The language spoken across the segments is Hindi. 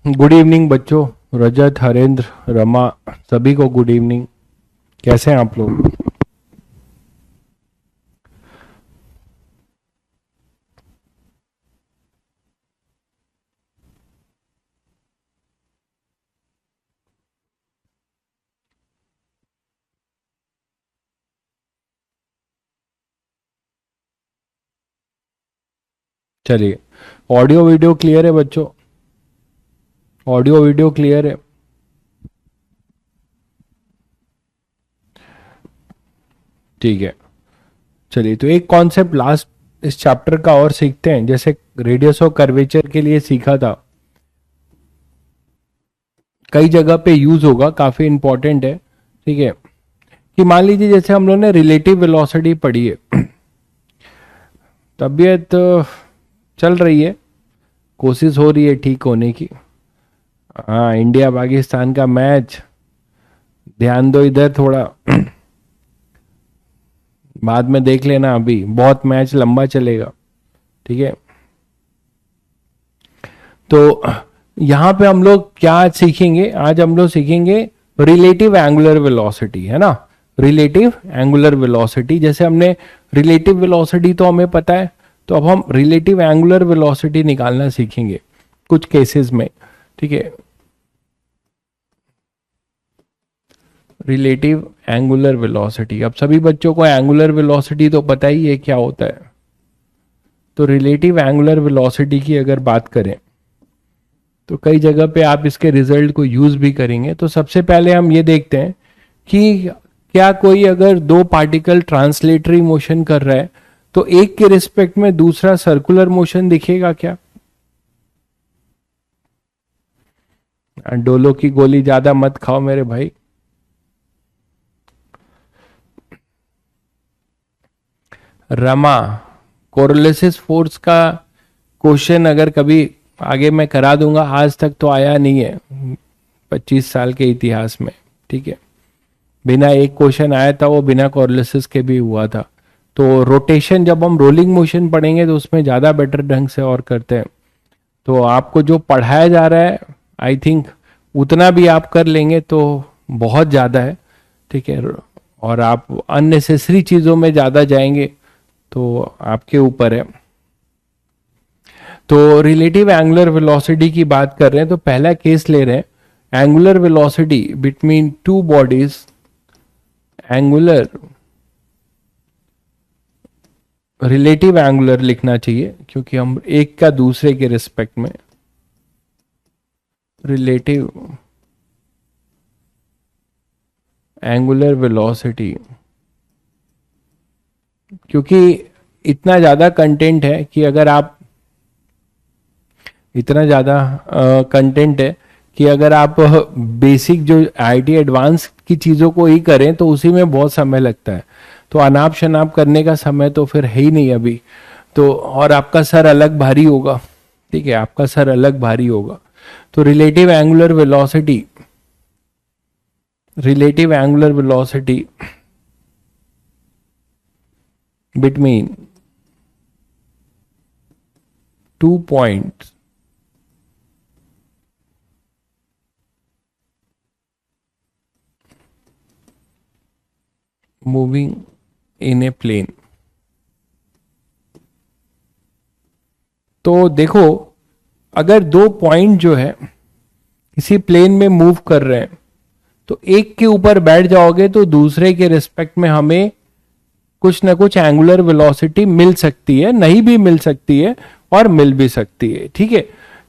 गुड इवनिंग बच्चों। रजत, हरेंद्र, रमा, सभी को गुड इवनिंग। कैसे हैं आप लोग? चलिए, ऑडियो वीडियो क्लियर है बच्चों? ऑडियो वीडियो क्लियर है? ठीक है। चलिए, तो एक कॉन्सेप्ट लास्ट इस चैप्टर का और सीखते हैं। जैसे रेडियस ऑफ कर्वेचर के लिए सीखा था, कई जगह पे यूज होगा, काफी इंपॉर्टेंट है। ठीक है, कि मान लीजिए जैसे हम लोगों ने रिलेटिव वेलोसिटी पढ़ी है, तबीयत चल रही है, कोशिश हो रही है ठीक होने की। हाँ, इंडिया पाकिस्तान का मैच, ध्यान दो इधर थोड़ा, बाद में देख लेना, अभी बहुत मैच लंबा चलेगा। ठीक है, तो यहां पे हम लोग क्या सीखेंगे? आज हम लोग सीखेंगे रिलेटिव एंगुलर वेलोसिटी, है ना। रिलेटिव एंगुलर वेलोसिटी, जैसे हमने रिलेटिव वेलोसिटी तो हमें पता है, तो अब हम रिलेटिव एंगुलर वेलोसिटी निकालना सीखेंगे कुछ केसेस में। ठीक है, रिलेटिव एंगुलर वेलोसिटी। अब सभी बच्चों को एंगुलर वेलोसिटी तो पता ही है क्या होता है। तो रिलेटिव एंगुलर वेलोसिटी की अगर बात करें तो कई जगह पे आप इसके रिजल्ट को यूज भी करेंगे। तो सबसे पहले हम ये देखते हैं कि क्या कोई अगर दो पार्टिकल ट्रांसलेटरी मोशन कर रहा है तो एक के रिस्पेक्ट में दूसरा सर्कुलर मोशन दिखेगा क्या? डोलो की गोली ज्यादा मत खाओ मेरे भाई। रमा, कोरोलिसिस फोर्स का क्वेश्चन अगर कभी आगे मैं करा दूंगा, आज तक तो आया नहीं है 25 साल के इतिहास में। ठीक है, बिना एक क्वेश्चन आया था, वो बिना कोरोलिसिस के भी हुआ था। तो रोटेशन जब हम रोलिंग मोशन पढ़ेंगे तो उसमें ज़्यादा बेटर ढंग से और करते हैं। तो आपको जो पढ़ाया जा रहा है, आई थिंक उतना भी आप कर लेंगे तो बहुत ज़्यादा है। ठीक है, और आप अननेसेसरी चीज़ों में ज़्यादा जाएंगे तो आपके ऊपर है। तो रिलेटिव एंगुलर वेलोसिटी की बात कर रहे हैं, तो पहला केस ले रहे हैं, angular velocity between two bodies. Angular, relative angular लिखना चाहिए क्योंकि हम एक का दूसरे के रिस्पेक्ट में, रिलेटिव एंगुलर वेलोसिटी, क्योंकि इतना ज्यादा कंटेंट है कि अगर आप, इतना ज़्यादा कंटेंट है कि अगर आप बेसिक जो आईटी एडवांस की चीज़ों को ही करें तो उसी में बहुत समय लगता है। तो अनाप शनाप करने का समय तो फिर है ही नहीं अभी। तो और आपका सर अलग भारी होगा। ठीक है, आपका सर अलग भारी होगा। तो relative angular velocity, relative angular velocity between two points moving in a plane. तो देखो, अगर दो पॉइंट जो है किसी प्लेन में मूव कर रहे हैं तो एक के ऊपर बैठ जाओगे तो दूसरे के रिस्पेक्ट में हमें कुछ ना कुछ एंगुलर वेलोसिटी मिल सकती है, नहीं भी मिल सकती है और मिल भी सकती है। ठीक है,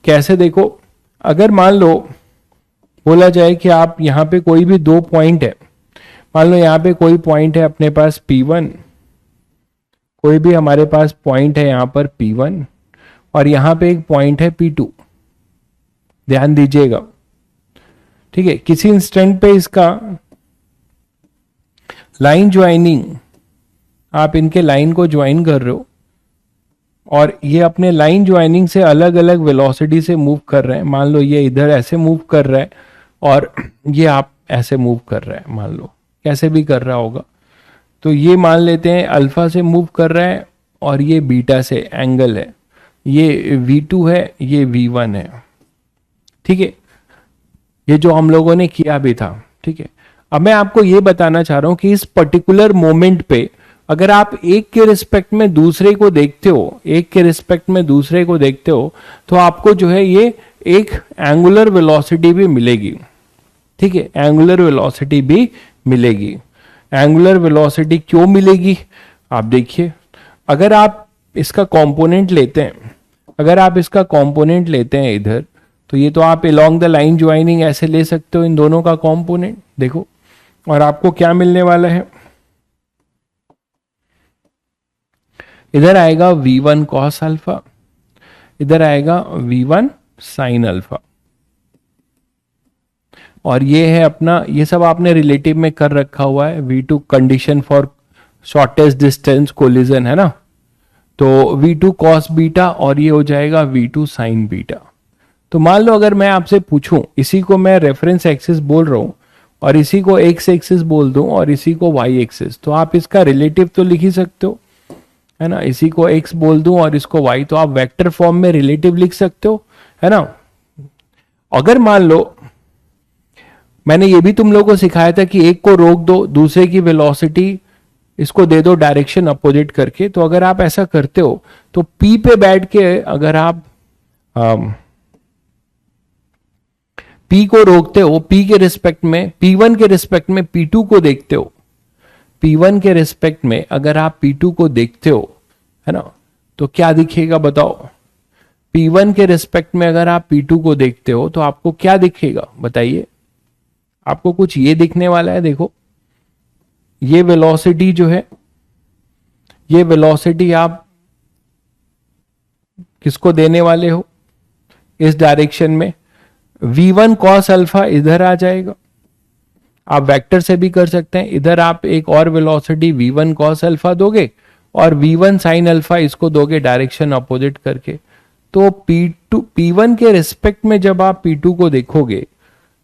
कैसे? देखो, अगर मान लो बोला जाए कि आप यहां पे कोई भी दो पॉइंट है, मान लो यहाँ पे कोई पॉइंट है अपने पास P1, कोई भी हमारे पास पॉइंट है यहाँ पर P1, और यहाँ पे एक पॉइंट है P2। ध्यान दीजिएगा। ठीक है, किसी इंस्टेंट पे इसका लाइन ज्वाइनिंग, आप इनके लाइन को ज्वाइन कर रहे हो और ये अपने लाइन ज्वाइनिंग से अलग अलग वेलोसिटी से मूव कर रहे हैं। मान लो ये इधर ऐसे मूव कर रहा है और ये आप ऐसे मूव कर रहा है, मान लो कैसे भी कर रहा होगा। तो ये मान लेते हैं अल्फा से मूव कर रहा है और ये बीटा से एंगल है, ये V2 है, ये V1 है। ठीक है, ये जो हम लोगों ने किया भी था। ठीक है, अब मैं आपको ये बताना चाह रहा हूं कि इस पर्टिकुलर मोमेंट पे अगर आप एक के रिस्पेक्ट में दूसरे को देखते हो, एक के रिस्पेक्ट में दूसरे को देखते हो, तो आपको जो है ये एक एंगुलर वेलोसिटी भी मिलेगी। ठीक है, एंगुलर वेलोसिटी भी मिलेगी। एंगुलर वेलोसिटी क्यों मिलेगी, आप देखिए, अगर आप इसका कंपोनेंट लेते हैं, अगर आप इसका कंपोनेंट लेते हैं इधर, तो ये तो आप अलोंग द लाइन ज्वाइनिंग ऐसे ले सकते हो इन दोनों का कंपोनेंट, देखो, और आपको क्या मिलने वाला है, इधर आएगा v1 cos अल्फा, इधर आएगा v1 sin अल्फा, और ये है अपना, ये सब आपने रिलेटिव में कर रखा हुआ है, v2 condition for shortest distance collision है ना, तो v2 cos बीटा और ये हो जाएगा v2 sin बीटा। तो मान लो अगर मैं आपसे पूछूं, इसी को मैं रेफरेंस एक्सिस बोल रहा हूं और इसी को एक्स एक्सिस बोल दूं और इसी को वाई एक्सिस, तो आप इसका रिलेटिव तो लिख ही सकते हो, है ना, इसी को x बोल दूं और इसको y, तो आप वेक्टर फॉर्म में रिलेटिव लिख सकते हो, है ना। अगर मान लो मैंने ये भी तुम लोगों को सिखाया था कि एक को रोक दो, दूसरे की वेलोसिटी इसको दे दो डायरेक्शन अपोजिट करके, तो अगर आप ऐसा करते हो तो p पे बैठ के अगर आप p को रोकते हो, p के रिस्पेक्ट में, p1 के रिस्पेक्ट में p2 को देखते हो, P1 के रिस्पेक्ट में अगर आप P2 को देखते हो, है ना, तो क्या दिखेगा बताओ। P1 के रिस्पेक्ट में अगर आप P2 को देखते हो तो आपको क्या दिखेगा बताइए, आपको कुछ ये दिखने वाला है, देखो ये वेलोसिटी जो है, ये वेलोसिटी आप किसको देने वाले हो, इस डायरेक्शन में v1 cos अल्फा इधर आ जाएगा, आप वेक्टर से भी कर सकते हैं, इधर आप एक और वेलोसिटी v1 cos अल्फा दोगे और v1 sin अल्फा इसको दोगे डायरेक्शन अपोजिट करके। तो P1 के रिस्पेक्ट में जब आप P2 को देखोगे,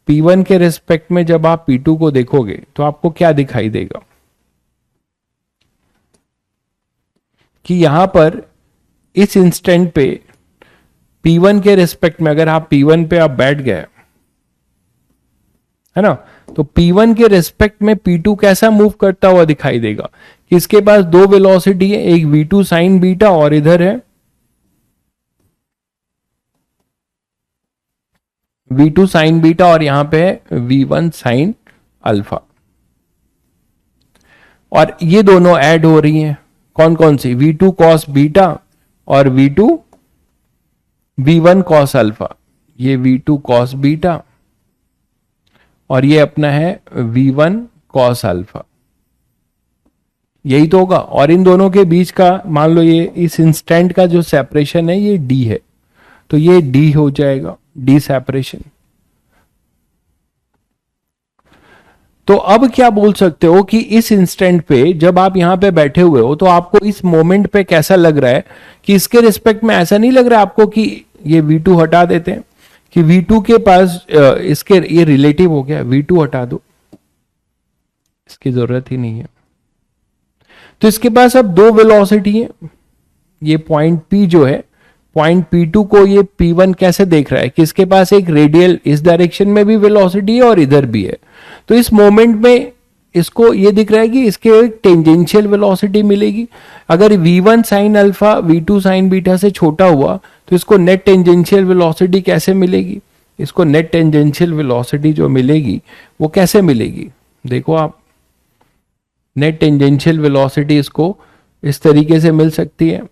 P1 के रिस्पेक्ट में जब आप P2 को देखोगे तो आपको क्या दिखाई देगा कि यहां पर इस इंस्टेंट पे P1 के रिस्पेक्ट में अगर आप P1 पे आप बैठ गए, है ना, तो P1 के रिस्पेक्ट में P2 कैसा मूव करता हुआ दिखाई देगा कि इसके पास दो वेलोसिटी है, एक v2 sin बीटा और इधर है v2 sin बीटा और यहां पे है v1 sin अल्फा, और ये दोनों ऐड हो रही हैं, कौन कौन सी, v2 cos बीटा और v1 cos अल्फा, ये v2 cos बीटा और ये अपना है v1 cos अल्फा, यही तो होगा। और इन दोनों के बीच का मान लो ये इस इंस्टेंट का जो सेपरेशन है ये d है, तो ये d हो जाएगा, d सेपरेशन। तो अब क्या बोल सकते हो कि इस इंस्टेंट पे जब आप यहां पे बैठे हुए हो तो आपको इस मोमेंट पे कैसा लग रहा है कि इसके रिस्पेक्ट में ऐसा नहीं लग रहा आपको कि ये v2 हटा देते हैं कि v2 के पास इसके ये रिलेटिव हो गया, v2 हटा दो, इसकी जरूरत ही नहीं है, तो इसके पास अब दो वेलोसिटी है, ये पॉइंट P जो है, पॉइंट P2 को ये P1 कैसे देख रहा है कि इसके पास एक रेडियल इस डायरेक्शन में भी वेलोसिटी है और इधर भी है, तो इस मोमेंट में इसको ये दिख रहा है कि इसके एक टेंजेंशियल वेलोसिटी मिलेगी। अगर v1 sin alpha v2 sin beta से छोटा हुआ तो इसको नेट टेंजेंशियल वेलोसिटी कैसे मिलेगी, इसको नेट टेंजेंशियल वेलोसिटी जो मिलेगी वो कैसे मिलेगी, देखो आप, नेट टेंजेंशियल वेलोसिटी इसको इस तरीके से मिल सकती है,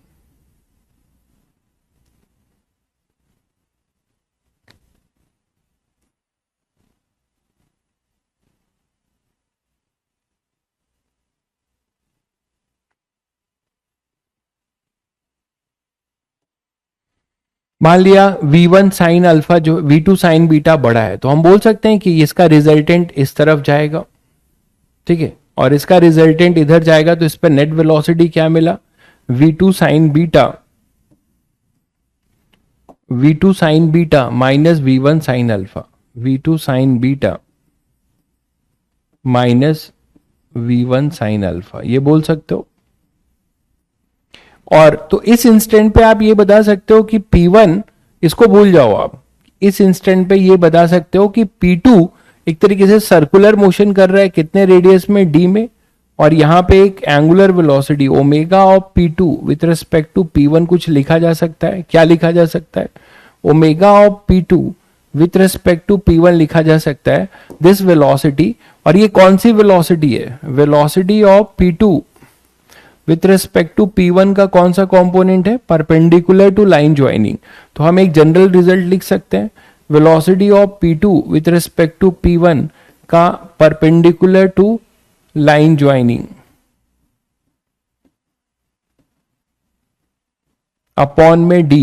मान लिया v1 sin अल्फा जो v2 sin बीटा बड़ा है तो हम बोल सकते हैं कि इसका रिजल्टेंट इस तरफ जाएगा, ठीक है, और इसका रिजल्टेंट इधर जाएगा, तो इस पर नेट वेलोसिटी क्या मिला, v2 sin beta, v2 sin beta minus v1 sin alpha, v2 sin beta minus v1 sin alpha, ये बोल सकते हो। और तो इस इंस्टेंट पे आप ये बता सकते हो कि P1, इसको भूल जाओ आप, इस इंस्टेंट पे ये बता सकते हो कि P2 एक तरीके से सर्कुलर मोशन कर रहा है कितने रेडियस में, d में, और यहां पे एक angular velocity omega of P2 with respect to P1 कुछ लिखा जा सकता है। क्या लिखा जा सकता है? Omega of P2 with respect to P1 लिखा जा सकता है दिस वेलोसिटी। और ये कौन सी वेलोसिटी है? Velocity of P2 with respect to P1 का कौन सा कंपोनेंट है? Perpendicular to line joining. तो हम एक जनरल रिजल्ट लिख सकते हैं, velocity of P2 with respect to P1 का perpendicular to line joining upon में d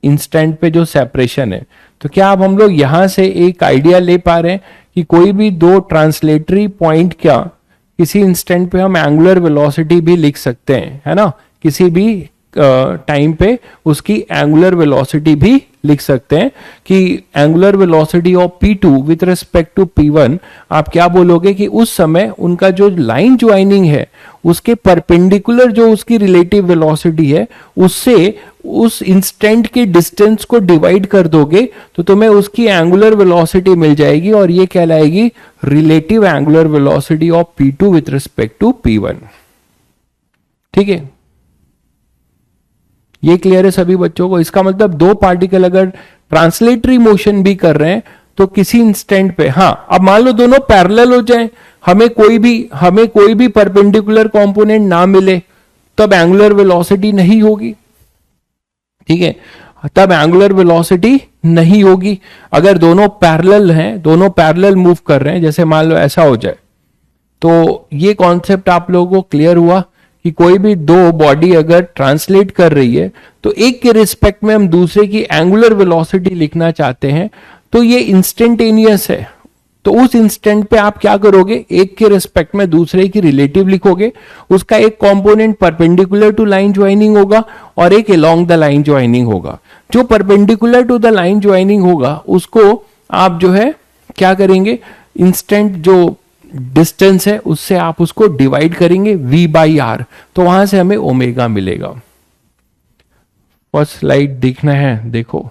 इंस्टेंट पे जो सेपरेशन है। तो क्या अब हम लोग यहां से एक आइडिया ले पा रहे हैं कि कोई भी दो ट्रांसलेटरी पॉइंट क्या किसी इंस्टेंट पे हम एंगुलर वेलोसिटी भी लिख सकते हैं, है ना, किसी भी टाइम पे उसकी एंगुलर वेलोसिटी भी लिख सकते हैं कि angular velocity of P2 with respect to P1, आप क्या बोलोगे कि उस समय उनका जो लाइन ज्वाइनिंग है उसके परपेंडिकुलर जो उसकी रिलेटिव वेलोसिटी है उससे उस इंस्टेंट के डिस्टेंस को डिवाइड कर दोगे तो तुम्हें उसकी एंगुलर वेलोसिटी मिल जाएगी और ये कहलाएगी relative angular velocity of P2 with respect to P1। ठीक है, ये क्लियर है सभी बच्चों को? इसका मतलब दो पार्टिकल अगर ट्रांसलेटरी मोशन भी कर रहे हैं तो किसी इंस्टेंट पे, हाँ अब मान लो दोनों पैरेलल हो जाएं, हमें कोई भी परपेंडिकुलर कंपोनेंट ना मिले, तब एंगुलर वेलोसिटी नहीं होगी। ठीक है, तब एंगुलर वेलोसिटी नहीं होगी। अगर दोनों पैरेलल हैं, दोनों पैरेलल मूव कर रहे हैं, जैसे मान लो ऐसा हो जाए, तो ये कॉन्सेप्ट आप लोगों को क्लियर हुआ कि कोई भी दो बॉडी अगर ट्रांसलेट कर रही है तो एक के रिस्पेक्ट में हम दूसरे की एंगुलर वेलोसिटी लिखना चाहते हैं तो ये इंस्टेंटेनियस है। तो उस इंस्टेंट पे आप क्या करोगे, एक के रिस्पेक्ट में दूसरे की रिलेटिव लिखोगे, उसका एक component perpendicular to line joining होगा और एक अलोंग द लाइन ज्वाइनिंग होगा। जो perpendicular to the line joining होगा उसको आप जो है क्या करेंगे, इंस्टेंट जो डिस्टेंस है उससे आप उसको डिवाइड करेंगे V/R, तो वहां से हमें ओमेगा मिलेगा। फर्स्ट स्लाइड देखना है, देखो।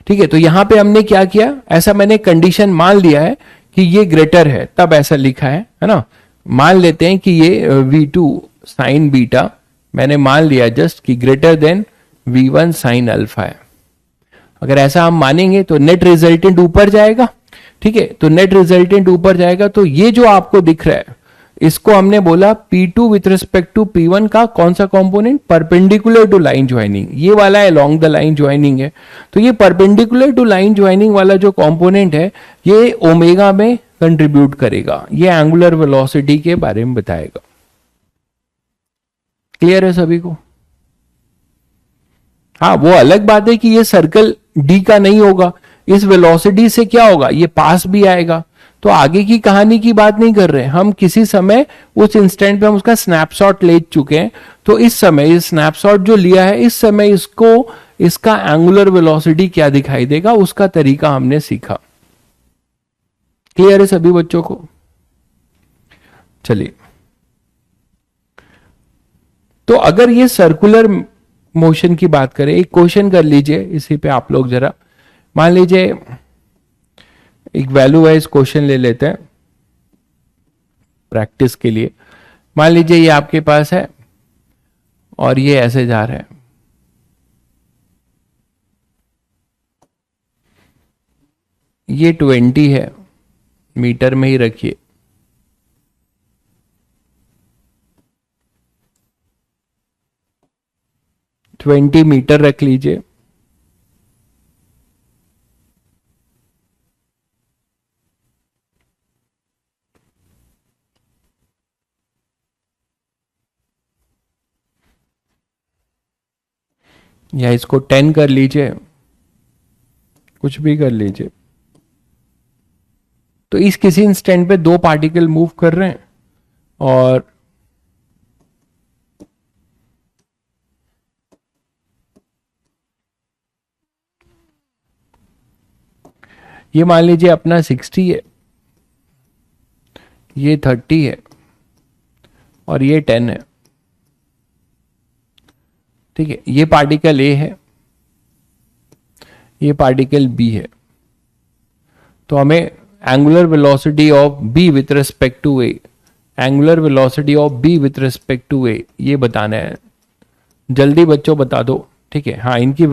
ठीक है, तो यहां पे हमने क्या किया, ऐसा मैंने कंडीशन मान लिया है कि ये ग्रेटर है, तब ऐसा लिखा है ना। मान लेते हैं कि ये V2 साइन बीटा मैंने मान लिया जस्ट कि greater than V1 sine alpha है। अगर ऐसा हम मानेंगे तो नेट रिजल्टेंट ऊपर जाएगा। ठीक है, तो नेट रिजल्टेंट ऊपर जाएगा तो ये जो आपको दिख रहा है इसको हमने बोला P2 with respect to P1 का कौन सा component, perpendicular to line joining. ये वाला अलोंग द लाइन ज्वाइनिंग है, तो ये परपेंडिकुलर टू लाइन ज्वाइनिंग वाला जो कंपोनेंट है ये ओमेगा में कंट्रीब्यूट करेगा, ये एंगुलर वेलोसिटी के बारे में बताएगा। क्लियर है सभी को? हाँ, वो अलग बात है कि ये सर्कल D का नहीं होगा, इस वेलोसिटी से क्या होगा, ये पास भी आएगा। तो आगे की कहानी की बात नहीं कर रहे, हम किसी समय उस इंस्टेंट पे हम उसका स्नैपशॉट ले चुके हैं, तो इस समय ये स्नैपशॉट जो लिया है इस समय इसको इसका एंगुलर वेलोसिटी क्या दिखाई देगा उसका तरीका हमने सीखा। क्लियर है सभी बच्चों को? चलिए, तो अगर ये सर्कुलर मोशन की बात करें, एक क्वेश्चन कर लीजिए इसी पे आप लोग जरा, मान लीजिए एक वैल्यू वाइज क्वेश्चन ले लेते हैं प्रैक्टिस के लिए। मान लीजिए ये आपके पास है और ये ऐसे जा रहा है, ये 20 है, मीटर में ही रखिए। ट्वेंटी मीटर रख लीजिए। या इसको 10 कर लीजिए, कुछ भी कर लीजिए। तो इस किसी इंस्टेंट पे दो पार्टिकल मूव कर रहे हैं और ये मान लीजिए अपना 60 है, ये 30 है और ये 10 है। ठीक है, ये पार्टिकल ए है ये पार्टिकल बी है, तो हमें angular velocity of B with respect to A, angular velocity of B with respect to A ये बताना है। जल्दी बच्चों बता दो, ठीक है। हाँ, इनकी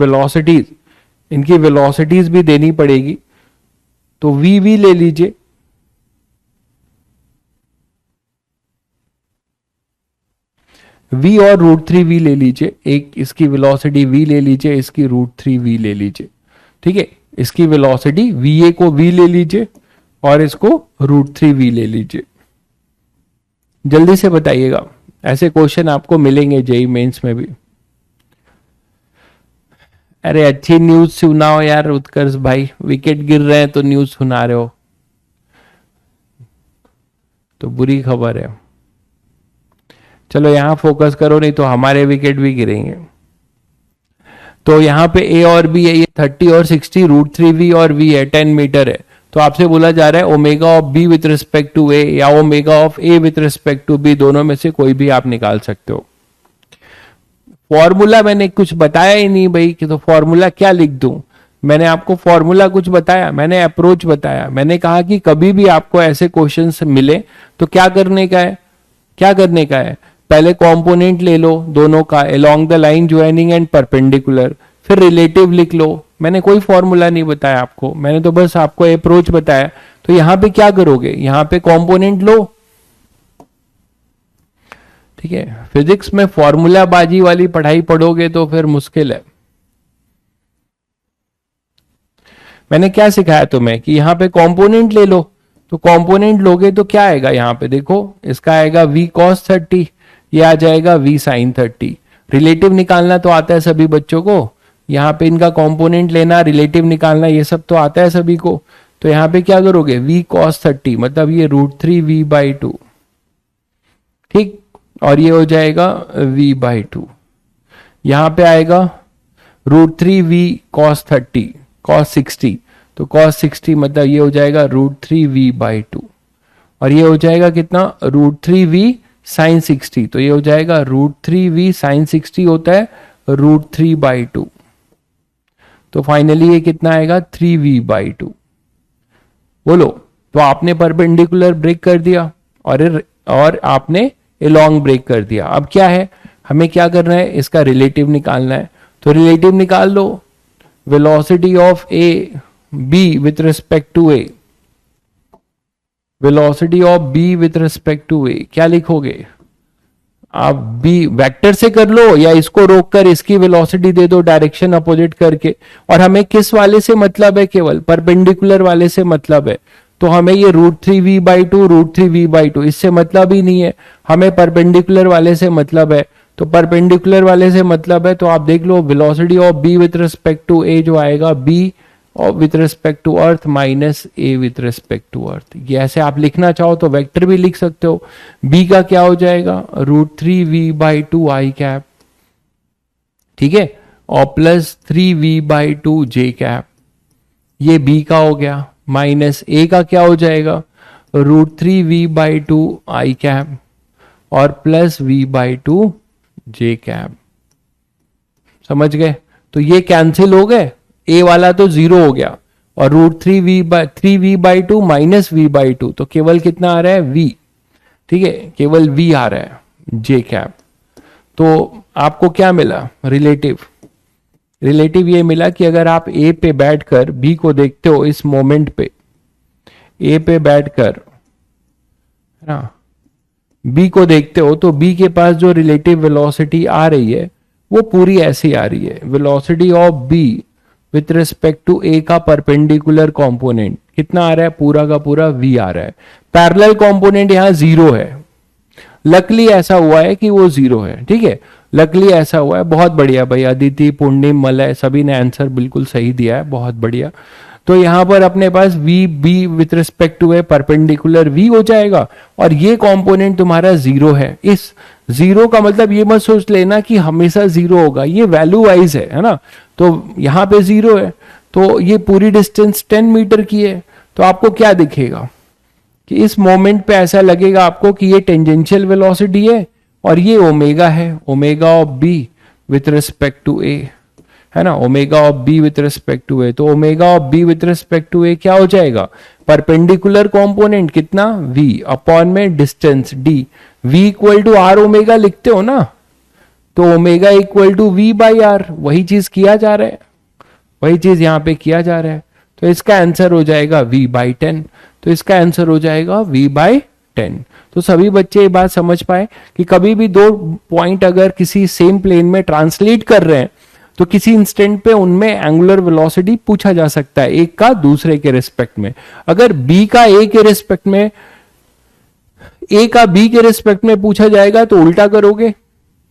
वेलोसिटीज भी देनी पड़ेगी, तो वी ले लीजिए, v और √3v ले लीजिए, एक इसकी वेलोसिटी v ले लीजिए, इसकी √3v ले लीजिए, ठीक है। इसकी वेलोसिटी va को v ले लीजिए और इसको √3v ले लीजिए। जल्दी से बताइएगा, ऐसे क्वेश्चन आपको मिलेंगे जेई मेंस में भी। अरे अच्छी न्यूज सुनाओ यार उत्कर्ष भाई, विकेट गिर रहे हैं तो न्यूज सुना रहे हो, तो बुरी खबर है। चलो यहां फोकस करो, नहीं तो हमारे विकेट भी गिरेंगे। तो यहां पे ए और बी है, ये 30 और 60, √3v और v है, 10 मीटर है। तो आपसे बोला जा रहा है omega of B with respect to A या omega of A with respect to B, दोनों में से कोई भी आप निकाल सकते हो। फॉर्मूला मैंने कुछ बताया ही नहीं भाई, कि तो फॉर्मूला क्या लिख दूं? मैंने आपको फॉर्मूला कुछ बताया, मैंने अप्रोच बताया। मैंने कहा कि कभी भी आपको ऐसे क्वेश्चंस मिले तो क्या करने का है, पहले कंपोनेंट ले लो दोनों का, along the line joining and perpendicular, फिर रिलेटिव लिख लो। मैंने कोई फॉर्मूला नहीं बताया आपको, मैंने तो बस आपको अप्रोच बताया। तो यहां पे क्या करोगे, यहां पे कंपोनेंट लो, ठीक है। फिजिक्स में फॉर्मूला बाजी वाली पढ़ाई पढ़ोगे तो फिर मुश्किल है। मैंने क्या सिखाया तुम्हें कि यहां पे कंपोनेंट ले लो, तो कंपोनेंट लोगे तो क्या आएगा, यहां पे देखो, इसका आएगा v cos 30, ये आ जाएगा v sin 30। रिलेटिव निकालना तो आता है सभी बच्चों को, यहाँ पे इनका कंपोनेंट लेना, रिलेटिव निकालना, ये सब तो आता है सभी को। तो यहाँ पे क्या करोगे, v cos 30 मतलब ये √3v/2, ठीक, और ये हो जाएगा v/2। यहाँ पे आएगा √3v cos 30 cos 60, तो cos 60 मतलब ये हो जाएगा √3v/2, और ये हो जाएगा कितना, √3v sin 60, तो ये हो जाएगा √3v sin 60 होता है √3/2, तो फाइनली ये कितना आएगा 3v/2। बोलो, तो आपने परपेंडिकुलर ब्रेक कर दिया और आपने एलॉन्ग ब्रेक कर दिया। अब क्या है, हमें क्या करना है, इसका रिलेटिव निकालना है। तो रिलेटिव निकाल लो, velocity of A B with respect to A, velocity of B with respect to A क्या लिखोगे आप, बी वेक्टर से कर लो या इसको रोककर इसकी वेलोसिटी दे दो डायरेक्शन अपोजिट करके। और हमें किस वाले से मतलब है, केवल परपेंडिकुलर वाले से मतलब है। तो हमें ये √3v/2 इससे मतलब ही नहीं है, हमें परपेंडिकुलर वाले से मतलब है। तो परपेंडिकुलर वाले से मतलब है तो आप देख लो, velocity of B with respect to A जो आएगा बी और with respect to earth minus A with respect to earth. ये ऐसे आप लिखना चाहो तो वेक्टर भी लिख सकते हो। बी का क्या हो जाएगा, √3v/2 आई कैप, ठीक है, और प्लस 3v/2 जे कैप, ये बी का हो गया। माइनस ए का क्या हो जाएगा, √3v/2 आई कैप और प्लस v/2 जे कैप। समझ गए? तो ये कैंसिल हो गए, ए वाला तो 0 हो गया, और √3v/2 माइनस v/2, तो केवल कितना आ रहा है, v, ठीक है, केवल v आ रहा है, जे कैप। तो आपको क्या मिला, रिलेटिव ये मिला कि अगर आप ए पे बैठकर बी को देखते हो, इस मोमेंट पे ए पे बैठकर ना बी को देखते हो, तो बी के पास जो रिलेटिव वेलोसिटी आ रही है वो पूरी ऐसी आ रही है, velocity of B with respect to A का परपेंडिकुलर कंपोनेंट कितना आ रहा है, पूरा का पूरा v आ रहा है। पैरेलल कंपोनेंट यहां 0 है, लकली ऐसा हुआ है कि वो 0 है, ठीक है, लकली ऐसा हुआ है। बहुत बढ़िया भाई, अदिति, पूर्णिम, मलय, सभी ने आंसर बिल्कुल सही दिया है, बहुत बढ़िया। तो यहां पर अपने पास v B with respect to A perpendicular v हो जाएगा, और ये कंपोनेंट तुम्हारा 0 है। इस 0 का मतलब ये मत सोच लेना कि हमेशा 0 होगा, ये वैल्यू वाइज है ना। तो यहाँ पे 0 है, तो ये पूरी डिस्टेंस 10 मीटर की है। तो आपको क्या दिखेगा कि इस मोमेंट पे ऐसा लगेगा आपको कि ये टेंजेंशियल वेलोसिटी है और ये ओमेगा है, omega of B with respect to A, है ना, omega of B with respect to A, तो omega of B with respect to A क्या हो जाएगा, परपेंडिकुलर कंपोनेंट कितना v अपॉन में distance d, v equal to r omega लिखते हो ना, तो omega equal to v by r, वही चीज किया जा रहा है, वही चीज यहां पे किया जा रहा है। तो इसका आंसर हो जाएगा v बाई 10, तो इसका आंसर हो जाएगा v बाई 10। तो सभी बच्चे ये बात समझ पाए कि कभी भी दो पॉइंट अगर किसी सेम प्लेन में ट्रांसलेट कर रहे हैं तो किसी इंस्टेंट पे उनमें एंगुलर वेलोसिटी पूछा जा सकता है, एक का दूसरे के रिस्पेक्ट में। अगर b का a के रिस्पेक्ट में, a का b के रिस्पेक्ट में पूछा जाएगा तो उल्टा करोगे,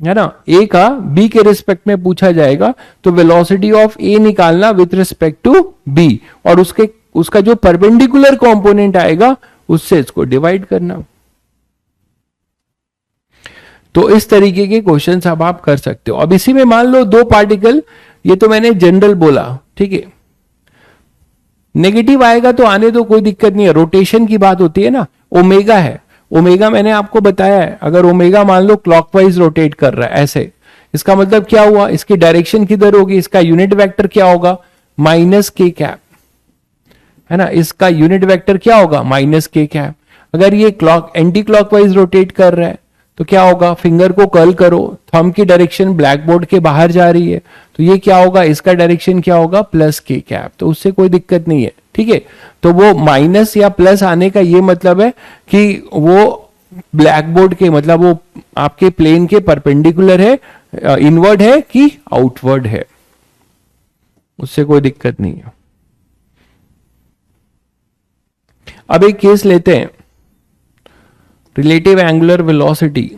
है ना, a का b के रिस्पेक्ट में पूछा जाएगा तो वेलोसिटी ऑफ a निकालना विथ रिस्पेक्ट टू b, और उसका जो परपेंडिकुलर कंपोनेंट आएगा उससे इसको डिवाइड करना। तो इस तरीके के क्वेश्चंस अब आप कर सकते हो। अब इसी में मान लो दो पार्टिकल, ये तो मैंने जनरल बोला, ठीक है, नेगेटिव आएगा तो आने दो, कोई दिक्कत नहीं है, रोटेशन की बात होती है ना। ओमेगा है, ओमेगा मैंने आपको बताया है, अगर ओमेगा मान लो क्लॉकवाइज रोटेट कर रहा है ऐसे, इसका मतलब क्या हुआ, इसकी डायरेक्शन किधर होगी, इसका यूनिट वेक्टर क्या होगा, माइनस के कैप, है ना, इसका यूनिट वेक्टर क्या होगा, माइनस के कैप। अगर ये एंटी क्लॉकवाइज रोटेट कर रहा है तो क्या होगा, फिंगर को कर्ल करो, थंब की डायरेक्शन ब्लैक बोर्ड के बाहर जा रही है, तो ये क्या होगा, इसका डायरेक्शन क्या होगा, प्लस के कैप, तो उससे कोई दिक्कत नहीं है, ठीक है। तो वो माइनस या प्लस आने का ये मतलब है कि वो ब्लैक बोर्ड के, मतलब वो आपके प्लेन के परपेंडिकुलर है, इनवर्ड है कि आउटवर्ड है, उससे कोई दिक्कत नहीं है। अब एक केस लेते हैं, relative angular velocity,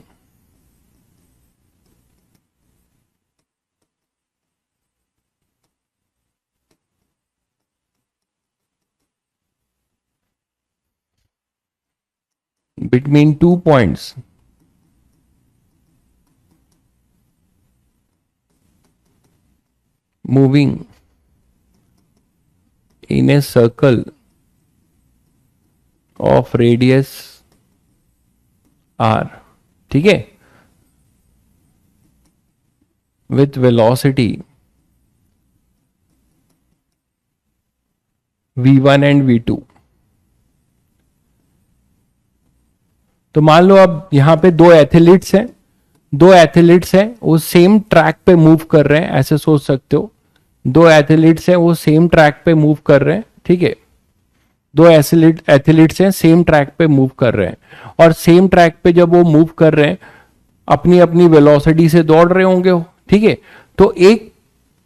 between 2 points moving in a circle of radius r, ठीक है, with velocity v1 and v2। तो मान लो अब यहां पे दो एथलीट्स हैं, वो सेम ट्रैक पे मूव कर रहे हैं, ऐसे सोच सकते हो, दो एथलीट्स हैं वो सेम ट्रैक पे मूव कर रहे हैं, ठीक है, दो एथलीट्स हैं सेम ट्रैक पे मूव कर रहे हैं, और सेम ट्रैक पे जब वो मूव कर रहे हैं अपनी अपनी वेलोसिटी से दौड़ रहे होंगे वो, ठीक है। तो एक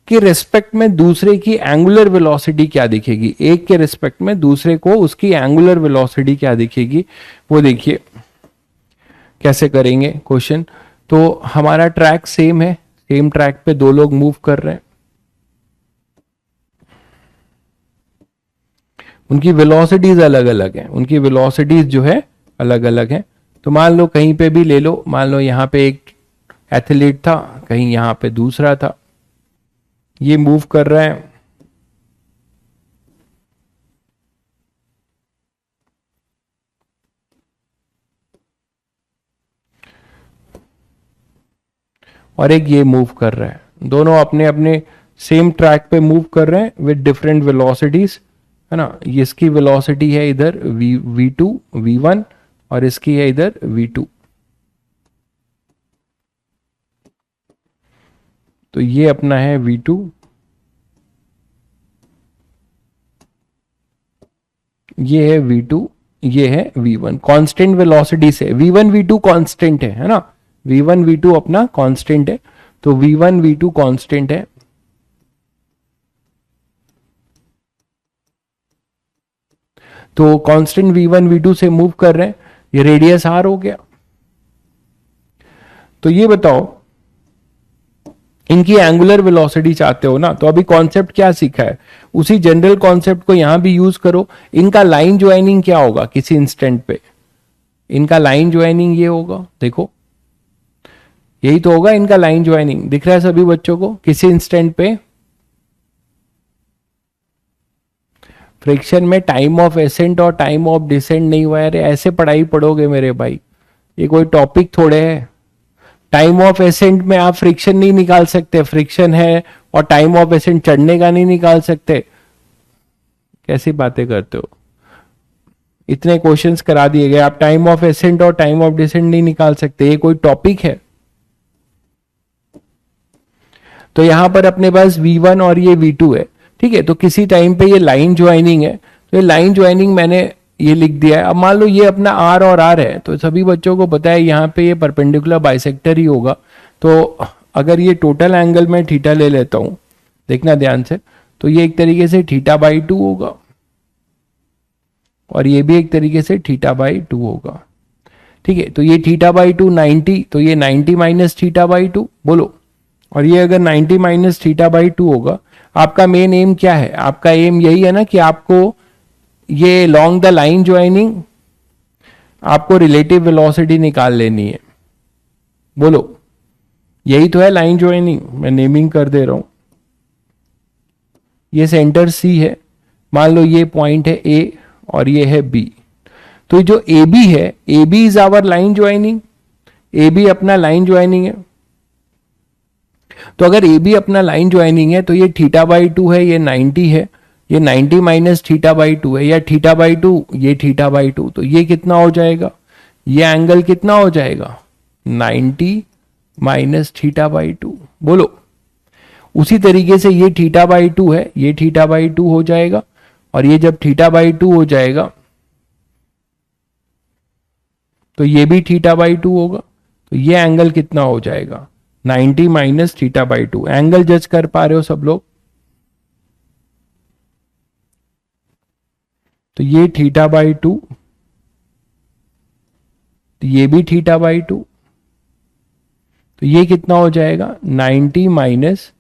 के रिस्पेक्ट में दूसरे की एंगुलर वेलोसिटी क्या दिखेगी, एक के रिस्पेक्ट में दूसरे को उसकी एंगुलर वेलोसिटी क्या दिखेगी, वो देखिए कैसे करेंगे क्वेश्चन। तो हमारा ट्रैक सेम है, सेम ट्रैक पे दो लोग मूव कर रहे हैं, उनकी वेलोसिटीज अलग अलग हैं, उनकी वेलोसिटीज जो है अलग अलग हैं। तो मान लो कहीं पे भी ले लो, मान लो यहां पे एक एथलीट था, कहीं यहां पे दूसरा था, ये मूव कर रहा है, और एक ये मूव कर रहा है, दोनों अपने अपने सेम ट्रैक पे मूव कर रहे हैं विद डिफरेंट वेलोसिटीज, है ना। इसकी वेलोसिटी है इधर v2 v1 और इसकी है इधर v2। तो ये अपना है v2, ये है v2, ये है v1, कांस्टेंट वेलोसिटी से, v1 v2 कांस्टेंट है ना, v1 v2 अपना कांस्टेंट है, तो v1 v2 कांस्टेंट है, तो कांस्टेंट v1 v2 से मूव कर रहे हैं, ये रेडियस r हो गया। तो ये बताओ इनकी एंगुलर वेलोसिटी चाहते हो ना, तो अभी कॉन्सेप्ट क्या सीखा है, उसी जनरल कॉन्सेप्ट को यहां भी यूज करो। इनका लाइन ज्वाइनिंग क्या होगा किसी इंस्टेंट पे, इनका लाइन ज्वाइनिंग ये होगा, देखो यही तो होगा इनका लाइन ज्वाइनिंग, दिख रहा है सभी बच्चों को, किसी इंस्टेंट पे फ्रिक्शन में टाइम ऑफ एसेंट और टाइम ऑफ डिसेंट नहीं हुआ है। अरे ऐसे पढ़ाई पढ़ोगे मेरे भाई, ये कोई टॉपिक थोड़े है, टाइम ऑफ एसेंट में आप फ्रिक्शन नहीं निकाल सकते, फ्रिक्शन है और टाइम ऑफ एसेंट चढ़ने का नहीं निकाल सकते। कैसी बातें करते हो, इतने क्वेश्चंस करा दिए गए, आप टाइम ऑफ एसेंट और टाइम ऑफ डिसेंट नहीं निकाल सकते, ये कोई टॉपिक है? तो यहां पर अपने पास V1 और ये V2 है, ठीक है। तो किसी टाइम पे ये लाइन ज्वाइनिंग है, तो ये लाइन ज्वाइनिंग मैंने ये लिख दिया है। अब मान लो ये अपना R और R है, तो सभी बच्चों को पता है यहाँ पे ये परपेंडिकुलर बाइसेक्टर ही होगा। तो अगर ये टोटल एंगल में थीटा ले लेता हूं, देखना ध्यान से, तो ये एक तरीके से θ/2 होगा और ये भी एक तरीके से θ/2 होगा, ठीक है। तो ये θ/2 90, तो ये 90 माइनस θ/2 बोलो, और ये अगर 90 माइनस θ/2 होगा। आपका मेन एम क्या है? आपका एम यही है ना कि आपको ये लॉन्ग द लाइन ज्वाइनिंग आपको रिलेटिव वेलोसिटी निकाल लेनी है, बोलो, यही तो है लाइन ज्वाइनिंग। मैं नेमिंग कर दे रहा हूं, ये सेंटर सी है, मान लो ये पॉइंट है ए और ये है बी, तो जो ए बी है, A B is our line joining, A B अपना लाइन ज्वाइनिंग है। तो अगर ए बी अपना लाइन ज्वाइनिंग है तो ये θ/2 है, ये 90 है, ये 90 माइनस θ/2 है, या θ/2 ये θ/2, तो ये कितना हो जाएगा? ये एंगल कितना हो जाएगा? 90 माइनस θ/2, बोलो। उसी तरीके से ये θ/2 है, ये θ/2 हो जाएगा, और ये जब θ/2 हो जाएगा तो ये भी θ/2 होगा, तो ये एंगल कितना हो जाएगा? 90 माइनस θ/2। एंगल जज कर पा रहे हो सब लोग? तो ये θ/2, तो ये भी θ/2, तो ये कितना हो जाएगा? 90 माइनस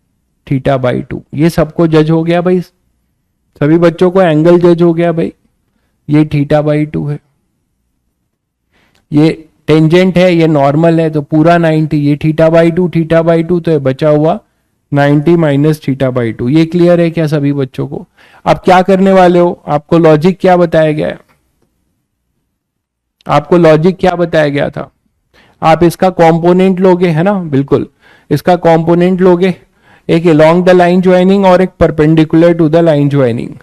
θ/2। ये सबको जज हो गया भाई, सभी बच्चों को एंगल जज हो गया भाई। ये θ/2 है, ये टेंजेंट है, ये नॉर्मल है, तो पूरा 90, ये θ/2 तो ये बचा हुआ 90 माइनस θ/2। ये क्लियर है क्या सभी बच्चों को? अब क्या करने वाले हो? आपको लॉजिक क्या बताया गया है? आपको लॉजिक क्या बताया गया था? आप इसका कंपोनेंट लोगे, है ना? बिल्कुल, इसका कंपोनेंट लोगे, एक अलोंग द लाइन ज्वाइनिंग और एक perpendicular to the line joining.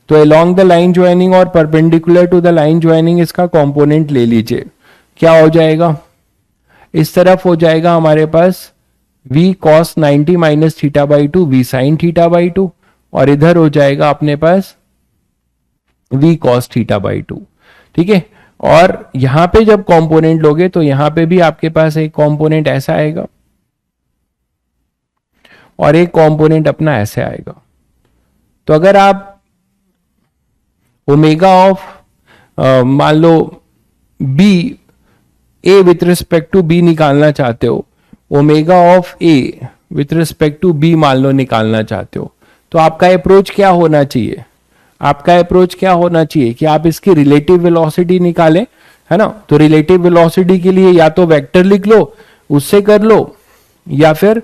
तो अलोंग द लाइन ज्वाइनिंग और perpendicular to the line joining इसका कंपोनेंट ले लीजिए। क्या हो जाएगा? इस तरफ हो जाएगा हमारे पास v cos 90 minus θ/2 v sin θ/2, और इधर हो जाएगा अपने पास v cos θ/2, ठीक है। और यहां पे जब कंपोनेंट लोगे तो यहां पे भी आपके पास एक कंपोनेंट ऐसा आएगा और एक कंपोनेंट अपना ऐसे आएगा। तो अगर आप ओमेगा ऑफ मान लो b a with respect to b निकालना चाहते हो, omega of a with respect to b मान लो निकालना चाहते हो, तो आपका अप्रोच क्या होना चाहिए? आपका अप्रोच क्या होना चाहिए कि आप इसकी रिलेटिव वेलोसिटी निकालें, है ना? तो रिलेटिव वेलोसिटी के लिए या तो वेक्टर लिख लो, उससे कर लो, या फिर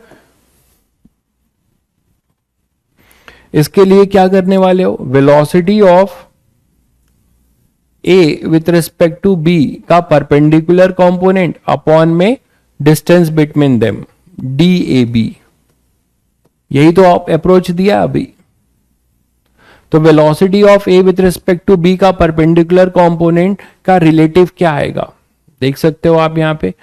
इसके लिए क्या करने वाले हो? Velocity of A with respect to B का परपेंडिकुलर कंपोनेंट अपॉन में डिस्टेंस बिटवीन देम DAB। यही तो आप अप्रोच दिया अभी। तो velocity of A with respect to B का परपेंडिकुलर कंपोनेंट का रिलेटिव क्या आएगा? देख सकते हो आप, यहां पे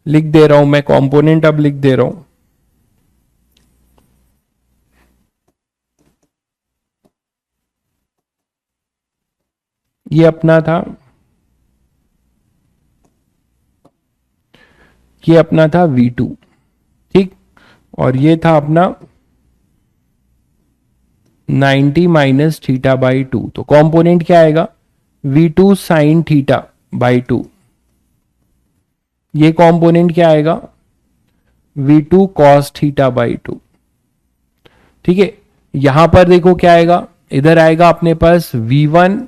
लिख दे रहा हूं मैं, कंपोनेंट अब लिख दे रहा हूं। ये अपना था, ये अपना था V2, ठीक, और ये था अपना 90 माइनस θ/2। तो कंपोनेंट क्या आएगा? V2 sin θ/2। ये कंपोनेंट क्या आएगा? V2 cos θ/2, ठीक है। यहां पर देखो क्या आएगा, इधर आएगा अपने पास V1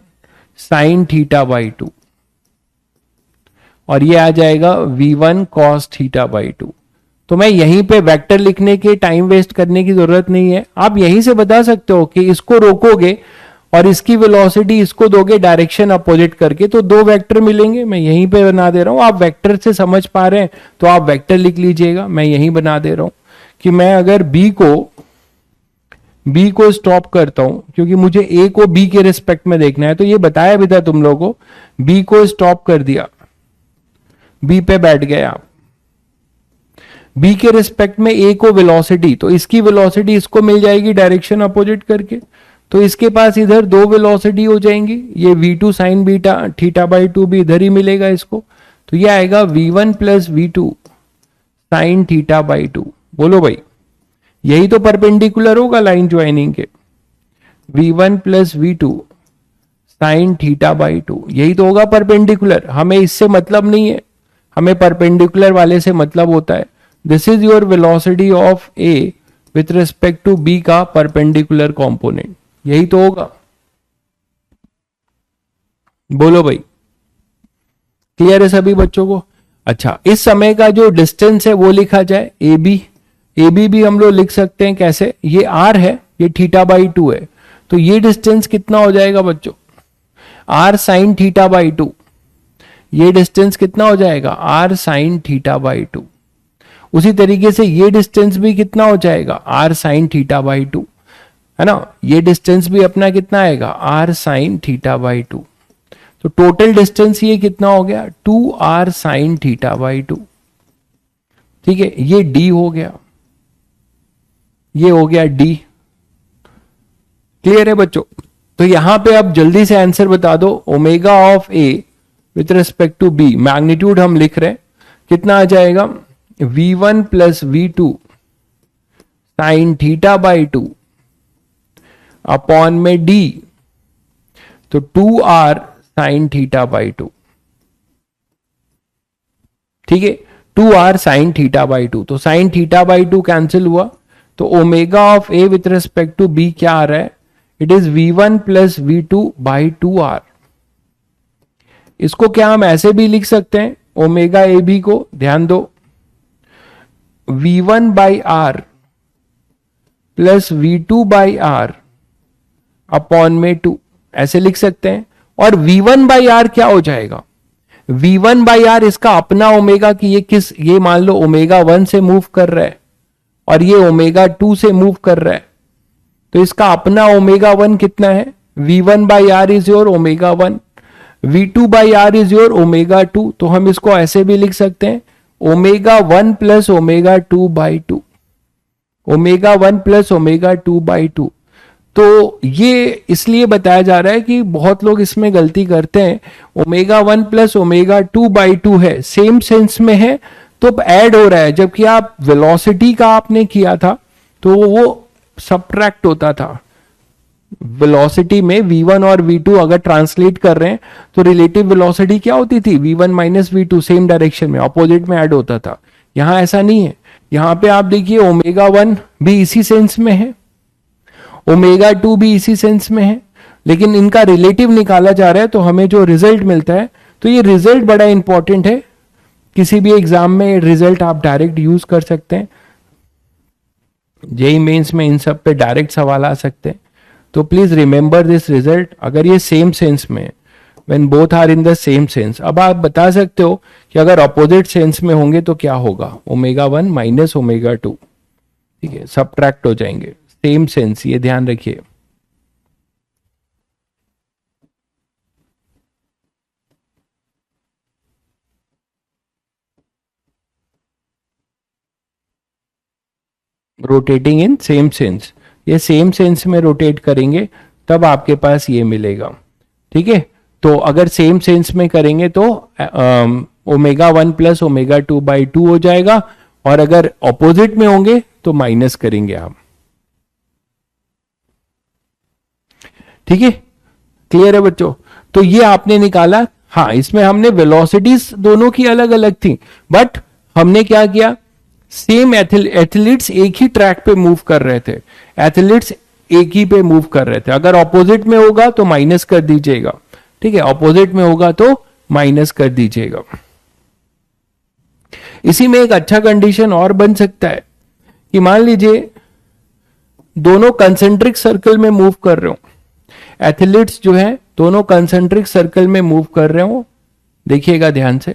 sin θ/2, और ये आ जाएगा V1 cos θ/2। तो मैं यहीं पे वेक्टर लिखने के टाइम वेस्ट करने की जरूरत नहीं है, आप यहीं से बता सकते हो कि इसको रोकोगे और इसकी वेलोसिटी इसको दोगे डायरेक्शन अपोजिट करके, तो दो वेक्टर मिलेंगे। मैं यहीं पे बना दे रहा हूं, आप वेक्टर से समझ पा रहे हैं तो आप वेक्टर लिख लीजिएगा, मैं यहीं बना दे रहा हूं कि मैं अगर बी को स्टॉप करता हूं, क्योंकि मुझे ए को बी के रिस्पेक्ट में देखना है, तो ये बताया भी था तुम लोगों को। बी को स्टॉप कर दिया, बी पे बैठ गए आप, बी के रिस्पेक्ट में ए को वेलोसिटी, तो इसकी वेलोसिटी इसको मिल जाएगी डायरेक्शन अपोजिट करके, तो इसके पास इधर दो वेलोसिटी हो जाएंगी, ये v2 sign beta theta by 2 भी इधर ही मिलेगा इसको, तो ये आएगा v1 plus v2 sine theta by 2। बोलो भाई, यही तो परपेंडिकुलर होगा लाइन ज्वाइनिंग के, v1 plus v2 sine theta by 2, यही तो होगा परपेंडिकुलर। हमें इससे मतलब नहीं है, हमें परपेंडिकुलर वाले से मतलब होता है। This is your velocity of A with respect to B का परपेंडिकुलर कंपोनेंट, यही तो होगा। बोलो भाई, क्लियर है सभी बच्चों को? अच्छा, इस समय का जो डिस्टेंस है वो लिखा जाए ए बी भी हम लोग लिख सकते हैं। कैसे? ये आर है, ये थीटा बाई 2 है, तो ये डिस्टेंस कितना हो जाएगा बच्चों? R sine theta by 2। ये डिस्टेंस कितना हो जाएगा? R sine theta by 2। उसी तरीके से ये डिस्टेंस भी कितना हो जाएगा? आर साइन थीटा बाई 2, है ना? ये डिस्टेंस भी अपना कितना आएगा? R sine theta by 2। तो टोटल डिस्टेंस ये कितना हो गया? 2 आर साइन थीटा बाई 2। ठीक है, ये डी हो गया, ये हो गया डी। क्लियर है बच्चों? तो यहां पे अब जल्दी से आंसर बता दो। Omega of A with respect to B, magnitude हम लिख रहे हैं, कितना आ जाएगा? v1 plus v2 sine theta by 2 upon में d, तो 2r साइन थीटा बाई 2। ठीक है, 2r साइन थीटा बाई 2, तो साइन थीटा बाई 2 कैंसिल हुआ, तो omega of A with respect to B क्या आ रहा है? It is v1 plus v2 by 2r। इसको क्या हम ऐसे भी लिख सकते हैं, ओमेगा ए बी को, ध्यान दो, v1 by R plus v2 by R upon में 2, ऐसे लिख सकते हैं। और v1 बाई आर क्या हो जाएगा? v1 बाई आर इसका अपना ओमेगा की, ये मान लो ओमेगा 1 से मूव कर रहा है और ये ओमेगा 2 से मूव कर रहा है, तो इसका अपना ओमेगा 1 कितना है? v1 by R is your omega 1, v2 by R is your omega 2, तो हम इसको ऐसे भी लिख सकते हैं, omega 1 plus omega 2 by 2, omega 1 plus omega 2 by 2। तो ये इसलिए बताया जा रहा है कि बहुत लोग इसमें गलती करते हैं, ओमेगा 1 प्लस ओमेगा 2 बाई 2 है, सेम सेंस में है, तो ऐड हो रहा है, जबकि आप वेलोसिटी का आपने किया था तो वो सबट्रैक्ट होता था। वेलोसिटी में v1 और v2 अगर ट्रांसलेट कर रहे हैं तो रिलेटिव वेलोसिटी क्या होती थी? v1 minus v2, same direction में, ऑपोजिट में ऐड होता था। यहां ऐसा नहीं है, यहां पे आप देखिए ओमेगा 1 भी इसी सेंस में है, ओमेगा 2 भी इसी सेंस में है, लेकिन इनका रिलेटिव निकाला जा रहा है, तो हमें जो रिजल्ट मिलता है, तो ये रिजल्ट बड़ा इंपॉर्टेंट है। किसी भी एग्जाम में रिजल्ट आप डायरेक्ट यूज कर सकते हैं, जेईई मेंस में इन सब पे डायरेक्ट सवाल आ सकते हैं, तो प्लीज रिमेंबर दिस रिजल्ट। अगर ये सेम सेंस में, when both are in the same sense, अब आप बता सकते हो कि अगर अपोजिट सेंस में होंगे तो क्या होगा? ओमेगा 1 माइनस ओमेगा 2, ठीक है, सबट्रैक्ट हो जाएंगे। सेम सेंस, ये ध्यान रखिए। रोटेटिंग इन सेम सेंस, ये सेम सेंस में रोटेट करेंगे तब आपके पास ये मिलेगा। ठीक है, तो अगर सेम सेंस में करेंगे तो ओमेगा 1 प्लस ओमेगा 2 बाई 2 हो जाएगा, और अगर ऑपोजिट में होंगे तो माइनस करेंगे आप। ठीक है, क्लियर है बच्चों? तो ये आपने निकाला। हाँ, इसमें हमने वेलोसिटीज दोनों की अलग अलग थी, बट हमने क्या किया, सेम एथलीट्स एक ही ट्रैक पे मूव कर रहे थे, एथलीट्स एक ही पे मूव कर रहे थे। अगर ऑपोजिट में होगा तो माइनस कर दीजिएगा, ठीक है, ऑपोजिट में होगा तो माइनस कर दीजिएगा। इसी में एक अच्छा कंडीशन और बन सकता है कि मान लीजिए दोनों कंसेंट्रिक सर्कल में मूव कर रहे हो, एथलीट्स जो है दोनों कंसेंट्रिक सर्कल में मूव कर रहे हो, देखिएगा ध्यान से।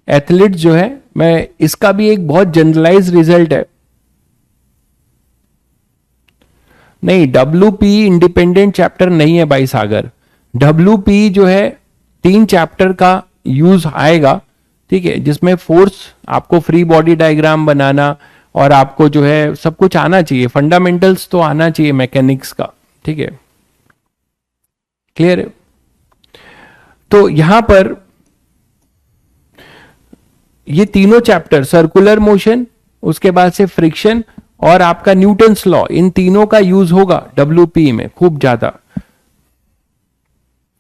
एथलीट जो है, मैं इसका भी एक बहुत जनरलाइज रिजल्ट है। नहीं, WP इंडिपेंडेंट चैप्टर नहीं है भाई सागर। WP जो है 3 चैप्टर का यूज आएगा, ठीक है, जिसमें फोर्स, आपको फ्री बॉडी डायग्राम बनाना और आपको जो है सब कुछ आना चाहिए, फंडामेंटल्स तो आना चाहिए मैकेनिक्स का, ठीक है, क्लियर है। तो यहां पर ये तीनों चैप्टर, सर्कुलर मोशन, उसके बाद से फ्रिक्शन और आपका न्यूटन्स लॉ, इन तीनों का यूज होगा WP में खूब ज्यादा।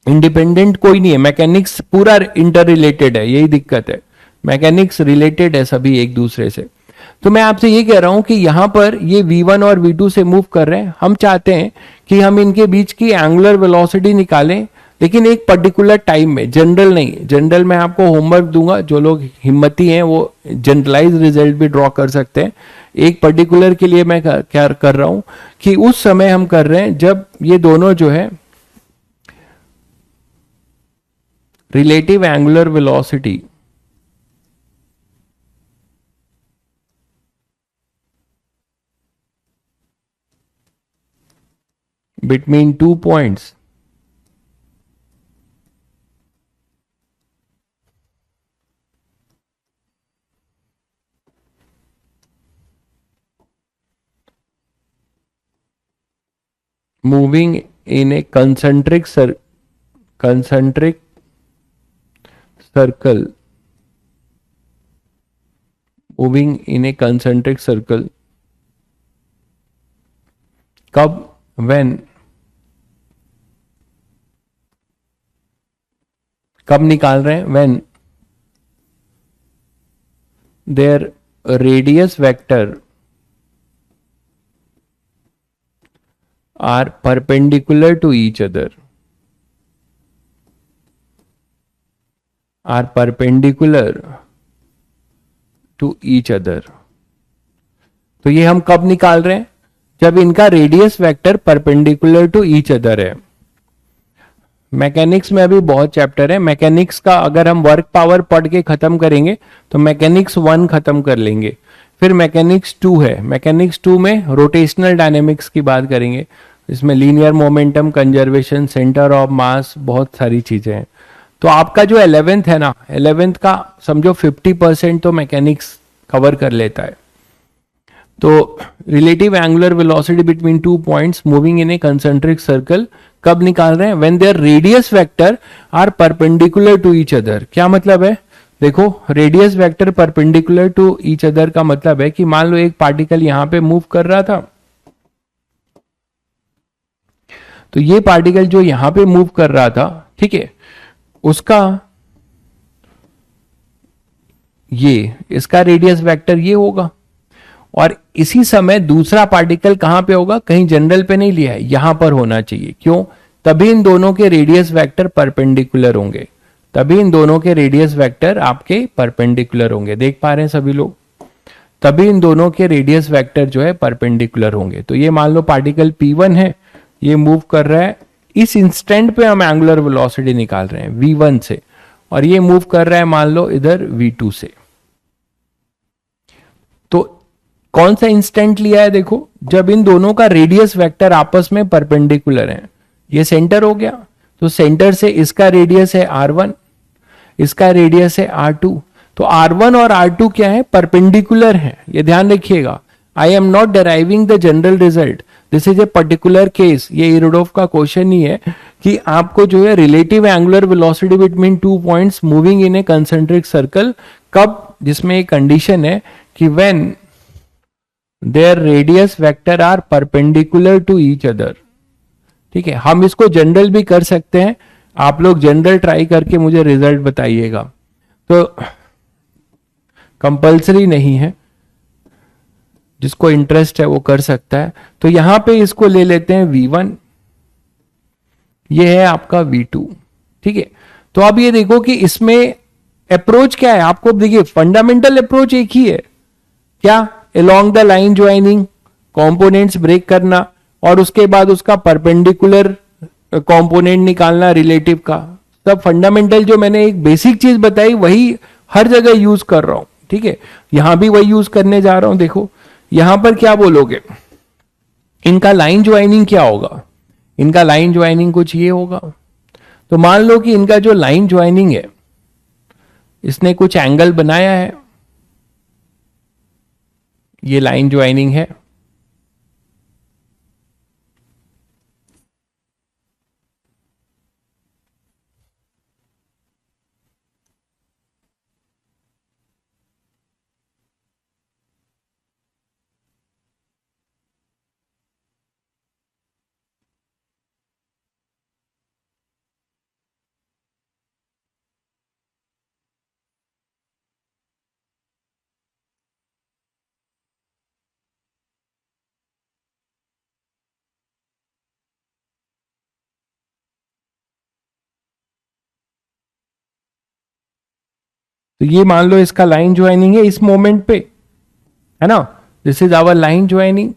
इंडिपेंडेंट कोई नहीं है, मैकेनिक्स पूरा इंटर रिलेटेड है, यही दिक्कत है, मैकेनिक्स रिलेटेड है सभी एक दूसरे से। तो मैं आपसे ये कह रहा हूं कि यहां पर ये V1 और V2 से मूव कर रहे हैं, हम चाहते हैं कि हम इनके बीच की एंगुलर वेलोसिटी निकालें, लेकिन एक पर्टिकुलर टाइम में, जनरल नहीं। जनरल में आपको होमवर्क दूंगा, जो लोग हिम्मती हैं वो जनरलाइज रिजल्ट भी ड्रॉ कर सकते हैं। एक पर्टिकुलर के लिए मैं क्या कर रहा हूं कि उस समय हम कर रहे हैं जब ये दोनों जो है relative angular velocity between 2 points moving in a concentric circle moving in a concentric circle कब, when, कब निकाल रहे हैं, when their radius vector are perpendicular to each other, are perpendicular to each other। तो ये हम कब निकाल रहे हैं, जब इनका radius vector perpendicular to each other है। मैकेनिक्स में अभी बहुत चैप्टर है, मैकेनिक्स का अगर हम वर्क पावर पढ़ के खत्म करेंगे तो मैकेनिक्स 1 खत्म कर लेंगे, फिर मैकेनिक्स 2 है, मैकेनिक्स 2 में रोटेशनल डायनेमिक्स की बात करेंगे, इसमें linear momentum conservation, centre of mass, बहुत सारी चीजें हैं। तो आपका जो 11th है ना, 11th का समझो 50% तो मैकेनिक्स कवर कर लेता है। तो relative angular velocity between 2 points moving in a concentric circle कब निकाल रहे हैं, when their radius vector are perpendicular to each other. क्या मतलब है, देखो radius vector perpendicular to each other का मतलब है कि मान लो एक पार्टिकल यहां पे मूव कर रहा था, तो ये पार्टिकल जो यहां पे मूव कर रहा था, ठीक है, उसका ये, इसका रेडियस वेक्टर ये होगा, और इसी समय दूसरा पार्टिकल कहां पे होगा, कहीं जनरल पे नहीं लिया है, यहां पर होना चाहिए। क्यों, तभी इन दोनों के रेडियस वेक्टर परपेंडिकुलर होंगे, तभी इन दोनों के रेडियस वेक्टर आपके परपेंडिकुलर होंगे। देख पा रहे हैं सभी लोग, तभी इन दोनों के रेडियस वेक्टर जो है परपेंडिकुलर होंगे। तो ये मान लो पार्टिकल P1 है, ये मूव कर रहा है, इस इंस्टेंट पे हम एंगुलर वेलोसिटी निकाल रहे हैं V1 से, और ये मूव कर रहा है मान लो इधर V2 से। तो कौन सा इंस्टेंट लिया है, देखो जब इन दोनों का रेडियस वेक्टर आपस में परपेंडिकुलर है। ये सेंटर हो गया, तो सेंटर से इसका रेडियस है R1, इसका रेडियस है R2। तो R1 और R2 क्या है, परपेंडिकुलर है, ये ध्यान रखिएगा। I am not deriving the general result, this is a particular case. ये इरोडोव का क्वेश्चन ही है कि आपको जो है relative angular velocity between 2 points moving in a concentric circle कब, जिसमें एक कंडीशन है कि when their radius vector are perpendicular to each other. ठीक है, हम इसको जनरल भी कर सकते हैं, आप लोग जनरल ट्राई करके मुझे रिजल्ट बताइएगा। तो कंपल्सरी नहीं है, जिसको इंटरेस्ट है वो कर सकता है। तो यहां पे इसको ले लेते हैं V1, ये है आपका V2। ठीक है, तो अब ये देखो कि इसमें अप्रोच क्या है, आपको देखिए फंडामेंटल अप्रोच एक ही है, क्या, along the line joining components break करना और उसके बाद उसका परपेंडिकुलर कंपोनेंट निकालना रिलेटिव का। सब फंडामेंटल जो मैंने एक बेसिक चीज बताई वही हर जगह यूज कर रहा हूं। ठीक है, यहां भी वही यूज करने जा रहा हूं। देखो यहां पर क्या बोलोगे, इनका लाइन ज्वाइनिंग क्या होगा, इनका लाइन ज्वाइनिंग कुछ ये होगा। तो मान लो कि इनका जो लाइन ज्वाइनिंग है, इसने कुछ एंगल बनाया है, ये लाइन ज्वाइनिंग है। तो ये मान लो इसका लाइन ज्वाइनिंग है इस मोमेंट पे, है ना, this is our line joining.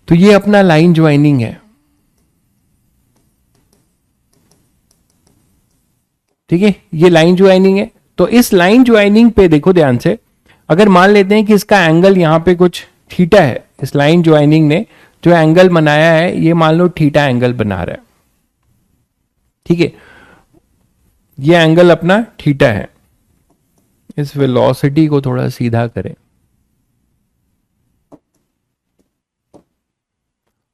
तो ये अपना लाइन ज्वाइनिंग है। ठीक है, ये लाइन ज्वाइनिंग है। तो इस लाइन ज्वाइनिंग पे देखो ध्यान से, अगर मान लेते हैं कि इसका एंगल यहां पे कुछ थीटा है, इस लाइन ज्वाइनिंग ने जो एंगल बनाया है ये मान लो थीटा एंगल बना रहा है। ठीक है, ये एंगल अपना थीटा है। इस वेलोसिटी को थोड़ा सीधा करें।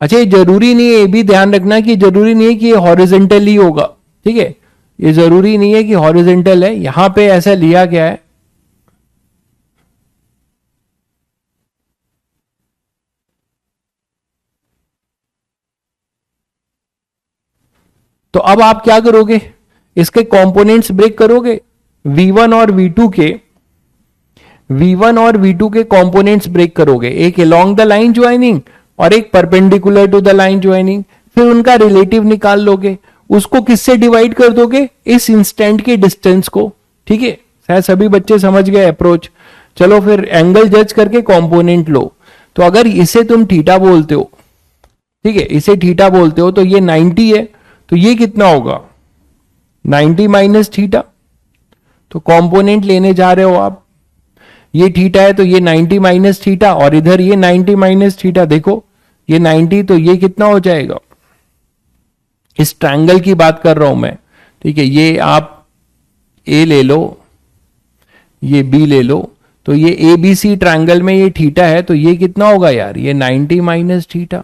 अच्छा, ये जरूरी नहीं है, ये भी ध्यान रखना कि जरूरी नहीं है कि ये हॉरिजेंटल ही होगा। ठीक है, ये जरूरी नहीं है कि हॉरिजेंटल है, यहां पे ऐसा लिया गया है। तो अब आप क्या करोगे, इसके कंपोनेंट्स ब्रेक करोगे, V1 और V2 के, V1 और V2 के कंपोनेंट्स ब्रेक करोगे, एक अलोंग द लाइन ज्वाइनिंग और एक perpendicular to the line joining. फिर उनका रिलेटिव निकाल लोगे, उसको किससे डिवाइड कर दोगे, इस इंस्टेंट के डिस्टेंस को। ठीक है, शायद सभी बच्चे समझ गए अप्रोच। चलो फिर एंगल जज करके कंपोनेंट लो। तो अगर इसे तुम थीटा बोलते हो, ठीक है, इसे थीटा बोलते हो, तो ये 90 है, तो ये कितना होगा 90 माइनस थीटा। तो कंपोनेंट लेने जा रहे हो आप, ये थीटा है तो ये 90 माइनस थीटा, और इधर ये 90 माइनस थीटा। देखो ये 90, तो ये कितना हो जाएगा, इस ट्रायंगल की बात कर रहा हूं मैं। ठीक है, ये आप ए ले लो, ये बी ले लो, तो ये ए बी सी ट्रायंगल में ये थीटा है, तो ये कितना होगा यार, ये 90 माइनस थीटा।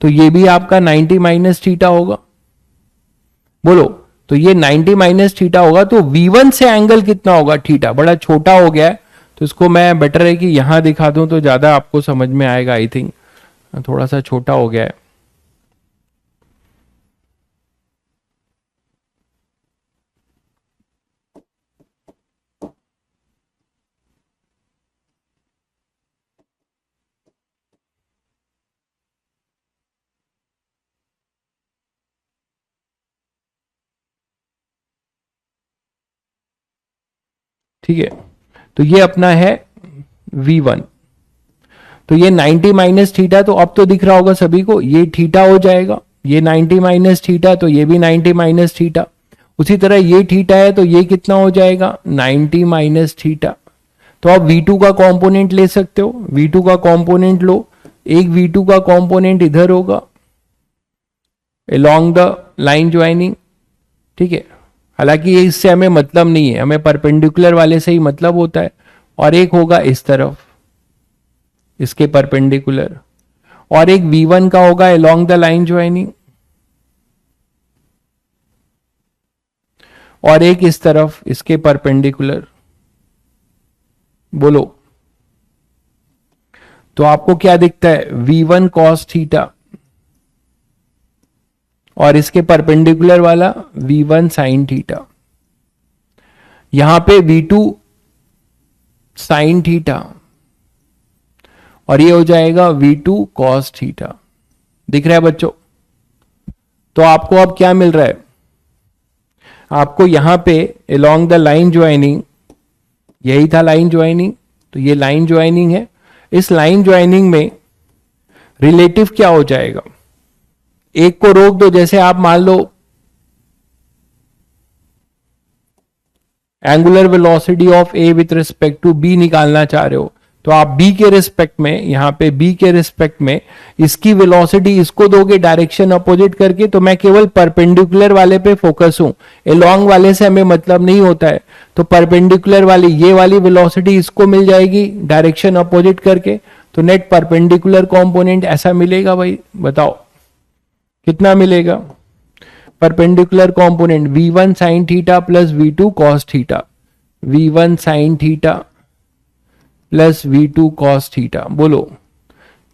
तो ये भी आपका 90 माइनस थीटा होगा। बोलो, तो ये 90 माइनस थीटा होगा, तो V1 से एंगल कितना होगा, थीटा। बड़ा छोटा हो गया है, तो इसको मैं बेटर है कि यहां दिखा दूं तो ज्यादा आपको समझ में आएगा। आई थिंक थोड़ा सा छोटा हो गया है। ठीक है, तो ये अपना है V1। तो ये 90 माइनस थीटा, तो अब तो दिख रहा होगा सभी को, ये थीटा हो जाएगा, ये 90 माइनस थीटा, तो ये भी 90 माइनस थीटा। उसी तरह ये थीटा है, तो ये कितना हो जाएगा 90 माइनस थीटा। तो आप V2 का कंपोनेंट ले सकते हो, V2 का कंपोनेंट लो, एक V2 का कंपोनेंट इधर होगा along द लाइन ज्वाइनिंग। ठीक है, हालांकि ये इससे हमें मतलब नहीं है, हमें परपेंडिकुलर वाले से ही मतलब होता है। और एक होगा इस तरफ, इसके परपेंडिकुलर, और एक V1 का होगा along द लाइन ज्वाइनिंग, और एक इस तरफ इसके परपेंडिकुलर। बोलो, तो आपको क्या दिखता है, V1 cos थीटा, और इसके परपेंडिकुलर वाला V1 sin थीटा। यहां पे V2 sin थीटा, और ये हो जाएगा v2 cos थीटा। दिख रहा है बच्चों? तो आपको अब क्या मिल रहा है, आपको यहां पे along द लाइन ज्वाइनिंग, यही था लाइन ज्वाइनिंग, तो ये लाइन ज्वाइनिंग है। इस लाइन ज्वाइनिंग में रिलेटिव क्या हो जाएगा, एक को रोक दो, जैसे आप मान लो angular velocity of A with respect to B निकालना चाह रहे हो, तो आप बी के रिस्पेक्ट में, यहां पे बी के रिस्पेक्ट में इसकी वेलोसिटी इसको दोगे डायरेक्शन अपोजिट करके, तो मैं केवल परपेंडिकुलर वाले पे फोकस हूं, एलॉन्ग वाले से हमें मतलब नहीं होता है। तो परपेंडिकुलर वाली ये वाली वेलोसिटी इसको मिल जाएगी डायरेक्शन अपोजिट करके, तो नेट परपेंडिकुलर कंपोनेंट ऐसा मिलेगा भाई, बताओ कितना मिलेगा? Perpendicular component v1 sin theta plus v2 cos theta, v1 sin theta plus v2 cos theta. बोलो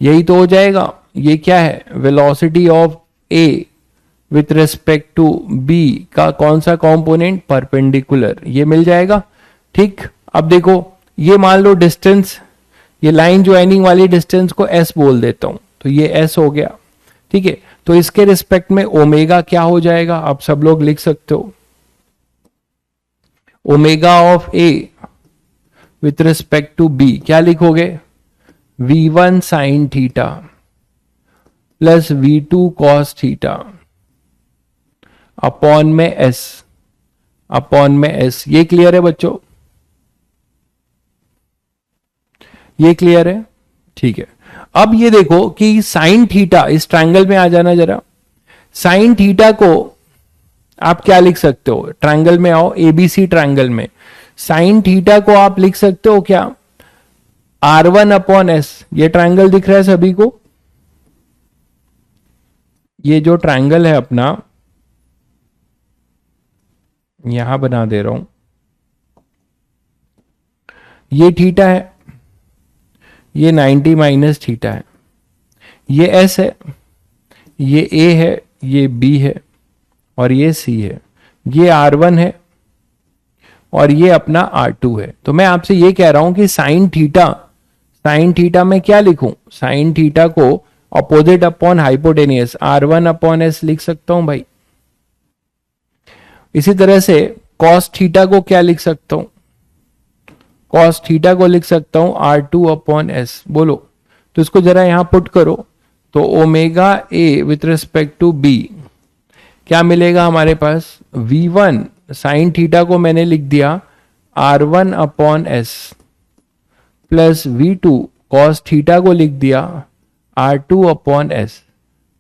यही तो हो जाएगा। ये क्या है, velocity of a with respect to b का कौन सा कंपोनेंट, परपेंडिकुलर, ये मिल जाएगा। ठीक, अब देखो ये मान लो डिस्टेंस, ये लाइन ज्वाइनिंग वाली डिस्टेंस को s बोल देता हूं, तो ये s हो गया। ठीक है, तो इसके रिस्पेक्ट में ओमेगा क्या हो जाएगा, आप सब लोग लिख सकते हो, omega of A with respect to B क्या लिखोगे, v1 sin theta plus v2 cos theta upon में s। ये क्लियर है बच्चों? ये क्लियर है? ठीक है। अब ये देखो कि साइन थीटा, इस ट्रायंगल में आ जाना जरा, साइन थीटा को आप क्या लिख सकते हो, ट्रायंगल में आओ, एबीसी ट्रायंगल में साइन थीटा को आप लिख सकते हो क्या, R1 अपॉन एस। ये ट्रायंगल दिख रहा है सभी को, ये जो ट्रायंगल है अपना, यहां बना दे रहा हूं, ये थीटा है, ये 90 माइनस थीटा है, ये एस है, ये ए है, ये बी है और ये सी है, ये R1 है और ये अपना R2 है। तो मैं आपसे ये कह रहा हूं कि साइन थीटा में क्या लिखूं, साइन थीटा को opposite upon hypotenuse R1 upon S लिख सकता हूं भाई। इसी तरह से कॉस थीटा को क्या लिख सकता हूं, कॉस थीटा को लिख सकता हूं R2 अपॉन एस। बोलो, तो इसको जरा यहां पुट करो, तो omega a with respect to B क्या मिलेगा हमारे पास, v1 साइन थीटा को मैंने लिख दिया R1 upon S plus v2 cos theta को लिख दिया R2 अपॉन एस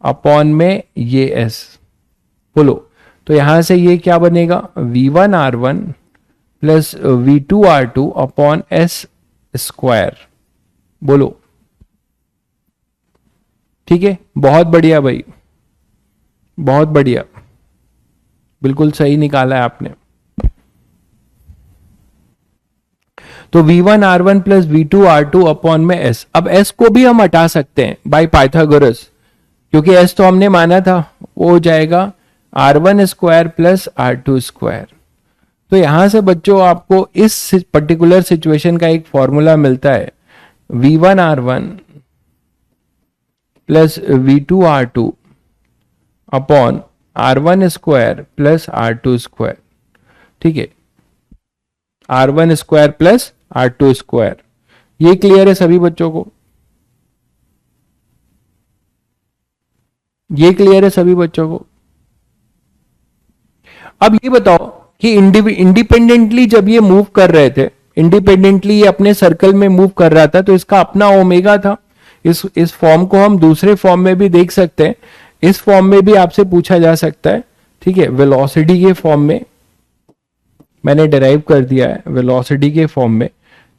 अपॉन में ये s। बोलो, तो यहां से ये क्या बनेगा, v1 R1 plus v2 R2 upon S square. बोलो, ठीक है, बहुत बढ़िया भाई, बहुत बढ़िया, बिल्कुल सही निकाला है आपने। तो v1 R1 plus v2 R2 upon में s। अब s को भी हम हटा सकते हैं बाय पाइथागोरस, क्योंकि s तो हमने माना था, वो हो जाएगा R1 square plus R2 square. तो यहां से बच्चों आपको इस पर्टिकुलर सिचुएशन का एक फॉर्मूला मिलता है, v1 R1 plus v2 R2 upon R1 square plus R2 square. ठीक है, R1 square plus R2 square. ये क्लियर है सभी बच्चों को? ये क्लियर है सभी बच्चों को? अब ये बताओ कि इंडिपेंडेंटली जब ये मूव कर रहे थे, इंडिपेंडेंटली ये अपने सर्कल में मूव कर रहा था, तो इसका अपना ओमेगा था। इस फॉर्म को हम दूसरे फॉर्म में भी देख सकते हैं, इस फॉर्म में भी आपसे पूछा जा सकता है। ठीक है, वेलोसिटी के फॉर्म में मैंने डिराइव कर दिया है, वेलोसिटी के फॉर्म में।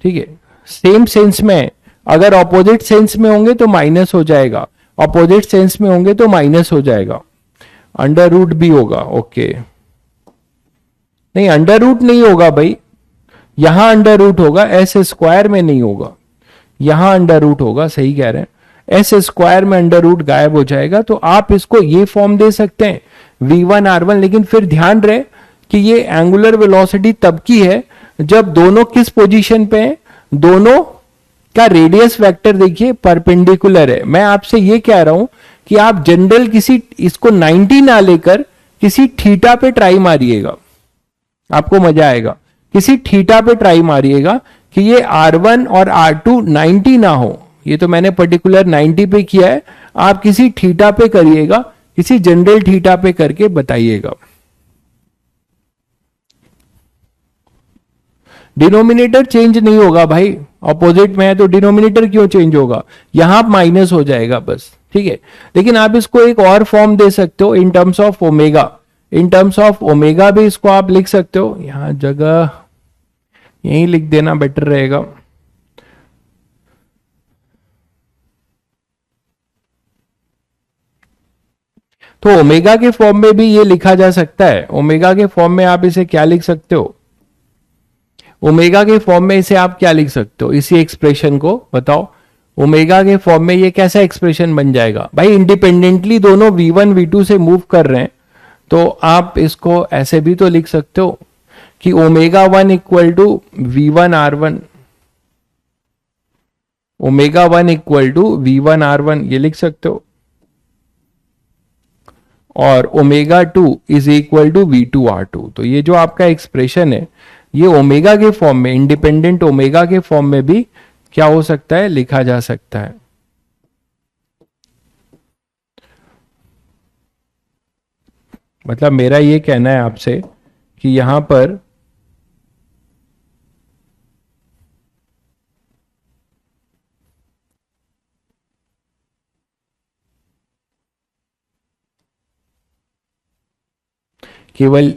ठीक है, सेम सेंस में, अगर ऑपोजिट सेंस में होंगे तो माइनस हो जाएगा, ऑपोजिट सेंस में होंगे तो माइनस हो जाएगा, अंडर रूट भी होगा। ओके, नहीं अंडर रूट नहीं होगा भाई, यहां अंडर रूट होगा, एस स्क्वायर में नहीं होगा, यहां अंडर रूट होगा। सही कह रहे हैं, एस स्क्वायर में अंडर रूट गायब हो जाएगा। तो आप इसको ये फॉर्म दे सकते हैं v1 R1, लेकिन फिर ध्यान रहे कि ये एंगुलर वेलोसिटी तब की है जब दोनों किस पोजीशन पे हैं, दोनों का रेडियस वेक्टर देखिए परपेंडिकुलर है। मैं आपसे ये कह रहा हूं कि आप जनरल किसी इसको 90 ना लेकर किसी थीटा पे ट्राई मारिएगा, आपको मजा आएगा। किसी थीटा पे ट्राई मारिएगा कि ये R1 और R2 90 ना हो। ये तो मैंने पर्टिकुलर 90 पे किया है, आप किसी थीटा पे करिएगा, किसी जनरल थीटा पे करके बताइएगा। डिनोमिनेटर चेंज नहीं होगा भाई, ऑपोजिट में है तो डिनोमिनेटर क्यों चेंज होगा, यहां माइनस हो जाएगा बस, ठीक है। लेकिन आप इसको एक और फॉर्म दे सकते हो in terms of omega, in terms of omega भी इसको आप लिख सकते हो। यहां जगह यहीं लिख देना बेटर रहेगा। तो ओमेगा के फॉर्म में भी ये लिखा जा सकता है। ओमेगा के फॉर्म में आप इसे क्या लिख सकते हो, ओमेगा के फॉर्म में इसे आप क्या लिख सकते हो, इसी एक्सप्रेशन को बताओ। ओमेगा के फॉर्म में ये कैसा एक्सप्रेशन बन जाएगा भाई, इंडिपेंडेंटली दोनों V1 V2 से मूव कर रहे हैं, तो आप इसको ऐसे भी तो लिख सकते हो कि omega 1 equal to V1 R1, omega 1 equal to V1 R1 ये लिख सकते हो, और omega 2 is equal to V2 R2। तो ये जो आपका एक्सप्रेशन है ये ओमेगा के फॉर्म में, इंडिपेंडेंट ओमेगा के फॉर्म में भी क्या हो सकता है, लिखा जा सकता है। मतलब मेरा ये कहना है आपसे कि यहां पर केवल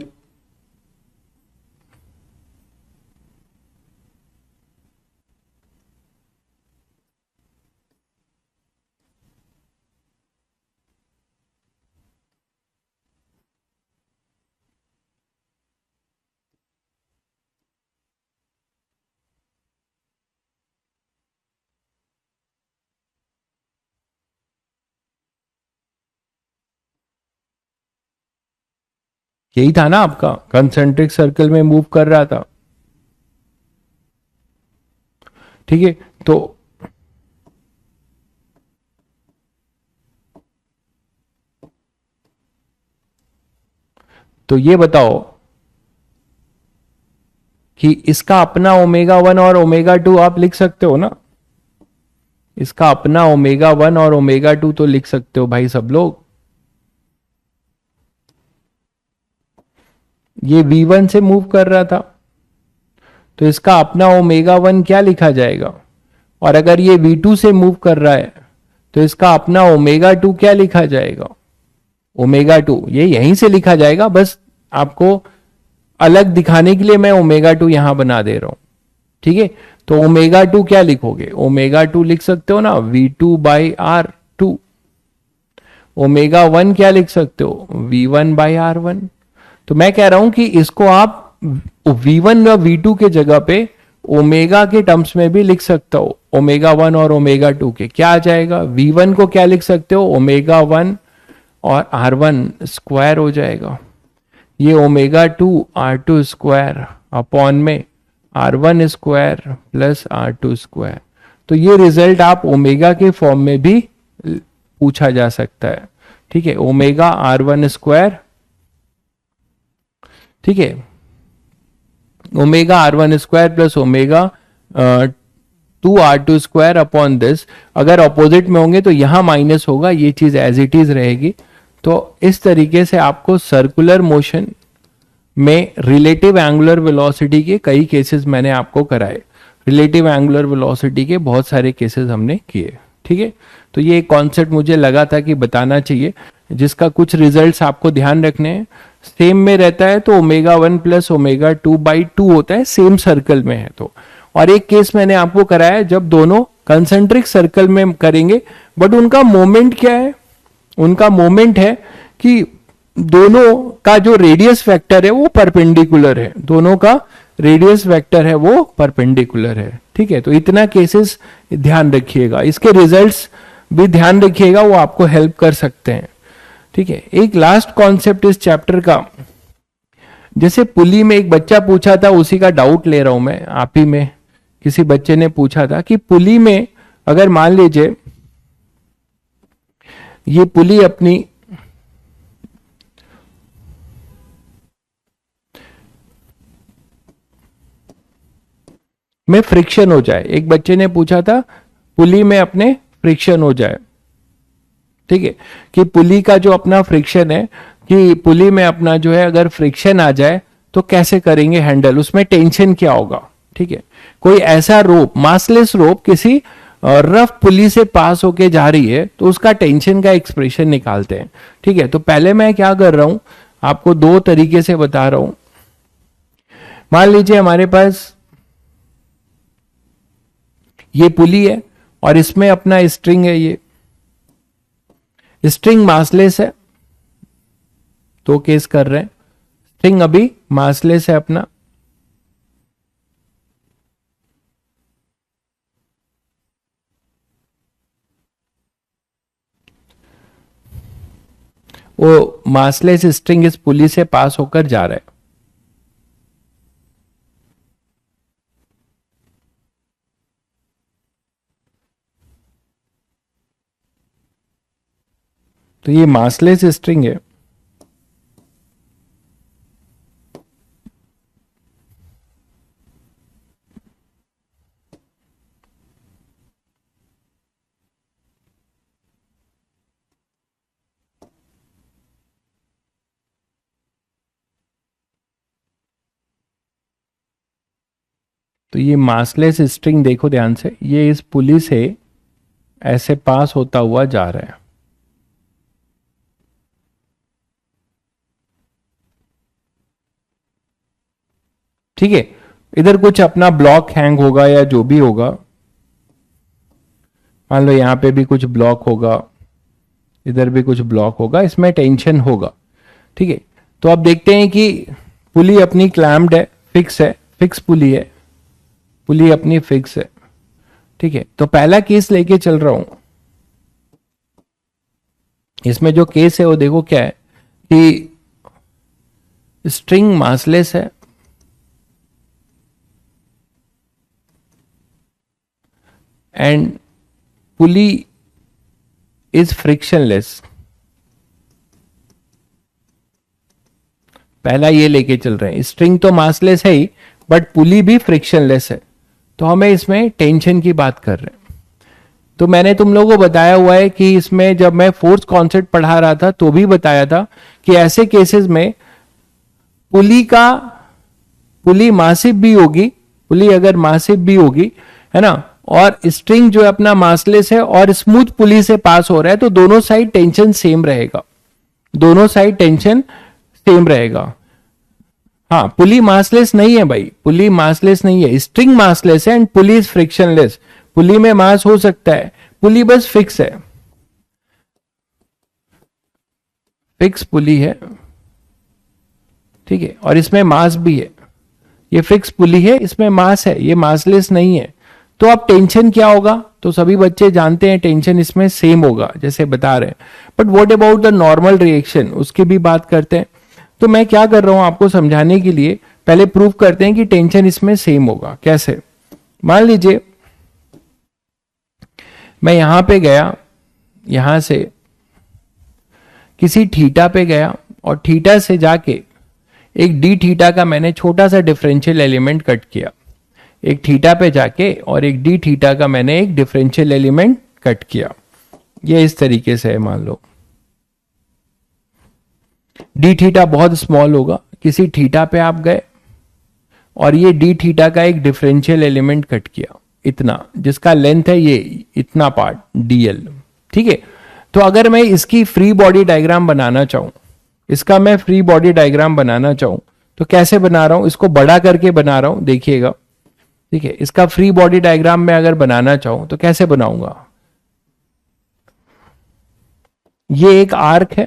यही था ना आपका, कंसेंट्रिक सर्कल में मूव कर रहा था, ठीक है। तो ये बताओ कि इसका अपना ओमेगा 1 और ओमेगा 2 आप लिख सकते हो ना, इसका अपना ओमेगा 1 और ओमेगा 2 तो लिख सकते हो भाई सब लोग। ये V1 से मूव कर रहा था तो इसका अपना ओमेगा 1 क्या लिखा जाएगा, और अगर ये V2 से मूव कर रहा है तो इसका अपना ओमेगा 2 क्या लिखा जाएगा, ओमेगा 2 ये यहीं से लिखा जाएगा, बस आपको अलग दिखाने के लिए मैं ओमेगा 2 यहां बना दे रहा हूं, ठीक है। तो ओमेगा 2 क्या लिखोगे, ओमेगा 2 लिख सकते हो ना V2 बाई R2। ओमेगा 1 क्या लिख सकते हो, V1 बाई R1। तो मैं कह रहा हूं कि इसको आप V1 और V2 के जगह पे ओमेगा के टर्म्स में भी लिख सकते हो, ओमेगा 1 और ओमेगा 2 के। क्या आ जाएगा, V1 को क्या लिख सकते हो, ओमेगा 1 और R1 स्क्वायर हो जाएगा, ये ओमेगा 2 R2 स्क्वायर अपॉन में R1 square plus R2 square. तो ये रिजल्ट आप ओमेगा के फॉर्म में भी पूछा जा सकता है, ठीक है। ओमेगा R1 स्क्वायर, ठीक है, omega R1 square plus omega 2 R2 square upon this. अगर ऑपोजिट में होंगे तो यहां माइनस होगा, ये चीज एज इट इज रहेगी। तो इस तरीके से आपको सर्कुलर मोशन में रिलेटिव एंगुलर वेलोसिटी के कई केसेस मैंने आपको कराए, रिलेटिव एंगुलर वेलोसिटी के बहुत सारे केसेस हमने किए, ठीक है। तो ये एक कॉन्सेप्ट मुझे लगा था कि बताना चाहिए, जिसका कुछ रिजल्ट्स आपको ध्यान रखने हैं। सेम में रहता है तो ओमेगा 1 प्लस ओमेगा 2 बाई 2 होता है, सेम सर्कल में है तो। और एक केस मैंने आपको कराया जब दोनों कंसेंट्रिक सर्कल में करेंगे, बट उनका मोमेंट क्या है, उनका मोमेंट है कि दोनों का जो रेडियस वेक्टर है वो परपेंडिकुलर है, दोनों का रेडियस वेक्टर है वो परपेंडिकुलर है, ठीक है। तो इतना केसेस ध्यान रखिएगा, इसके रिजल्ट्स भी ध्यान रखिएगा, वो आपको हेल्प कर सकते हैं, ठीक है। एक लास्ट कॉन्सेप्ट इस चैप्टर का, जैसे पुली में एक बच्चा पूछा था, उसी का डाउट ले रहा हूं मैं आप ही में, किसी बच्चे ने पूछा था कि पुली में अगर मान लीजिए ये पुली अपनी में फ्रिक्शन हो जाए, एक बच्चे ने पूछा था पुली में अपने फ्रिक्शन हो जाए, ठीक है, कि पुली का जो अपना फ्रिक्शन है, कि पुली में अपना जो है अगर फ्रिक्शन आ जाए तो कैसे करेंगे हैंडल, उसमें टेंशन क्या होगा, ठीक है। कोई ऐसा रोप, मासलेस रोप किसी रफ पुली से पास होके जा रही है तो उसका टेंशन का एक्सप्रेशन निकालते हैं, ठीक है। तो पहले मैं क्या कर रहा हूं, आपको दो तरीके से बता रहा हूं। मान लीजिए हमारे पास ये पुली है और इसमें अपना स्ट्रिंग है, ये स्ट्रिंग मासलेस है, तो केस कर रहे हैं, स्ट्रिंग अभी मासलेस है अपना, वो मासलेस स्ट्रिंग इस पुली से पास होकर जा रहा है। तो ये मासलेस स्ट्रिंग है, तो ये मासलेस स्ट्रिंग देखो ध्यान से, ये इस पुली से ऐसे पास होता हुआ जा रहा है, ठीक है। इधर कुछ अपना ब्लॉक हैंग होगा या जो भी होगा, मान लो यहां पे भी कुछ ब्लॉक होगा, इधर भी कुछ ब्लॉक होगा, इसमें टेंशन होगा, ठीक है। तो अब देखते हैं कि पुली अपनी क्लैम्प्ड है, फिक्स है, फिक्स पुली है, पुली अपनी फिक्स है, ठीक है। तो पहला केस लेके चल रहा हूं, इसमें जो केस है वो देखो क्या है कि स्ट्रिंग मासलेस है एंड पुली इज फ्रिक्शनलेस। पहला ये लेके चल रहे हैं, स्ट्रिंग तो मासलेस है ही बट पुली भी फ्रिक्शनलेस है, तो हमें इसमें टेंशन की बात कर रहे हैं। तो मैंने तुम लोगों को बताया हुआ है कि इसमें जब मैं फोर्स कॉन्सेप्ट पढ़ा रहा था तो भी बताया था कि ऐसे केसेस में पुली मासिव भी होगी, पुली अगर मासिव भी होगी, है ना, और स्ट्रिंग जो है अपना मासलेस है और स्मूथ पुली से पास हो रहा है, तो दोनों साइड टेंशन सेम रहेगा, दोनों साइड टेंशन सेम रहेगा। हाँ, पुली मासलेस नहीं है भाई, पुली मासलेस नहीं है, स्ट्रिंग मासलेस है एंड पुली इज फ्रिक्शनलेस। पुली में मास हो सकता है, पुली बस फिक्स है, फिक्स पुली है, ठीक है, और इसमें मास भी है, ये फिक्स पुली है, इसमें मास है, ये मासलेस नहीं है। तो अब टेंशन क्या होगा, तो सभी बच्चे जानते हैं टेंशन इसमें सेम होगा जैसे बता रहे हैं, but what about the normal reaction, उसकी भी बात करते हैं। तो मैं क्या कर रहा हूं आपको समझाने के लिए, पहले प्रूव करते हैं कि टेंशन इसमें सेम होगा। कैसे, मान लीजिए मैं यहां पे गया, यहां से किसी थीटा पे गया और थीटा से जाके एक डी थीटा का मैंने छोटा सा डिफरेंशियल एलिमेंट कट किया, एक थीटा पे जाके और एक डी थीटा का मैंने एक डिफरेंशियल एलिमेंट कट किया, ये इस तरीके से है। मान लो डी थीटा बहुत स्मॉल होगा, किसी थीटा पे आप गए और ये डी थीटा का एक डिफरेंशियल एलिमेंट कट किया, इतना, जिसका लेंथ है ये इतना पार्ट डीएल, ठीक है। तो अगर मैं इसकी फ्री बॉडी डायग्राम बनाना चाहूं, इसका मैं फ्री बॉडी डायग्राम बनाना चाहूं तो कैसे बना रहा हूं, इसको बड़ा करके बना रहा हूं, देखिएगा, ठीक है। इसका फ्री बॉडी डायग्राम में अगर बनाना चाहूं तो कैसे बनाऊंगा, ये एक आर्क है,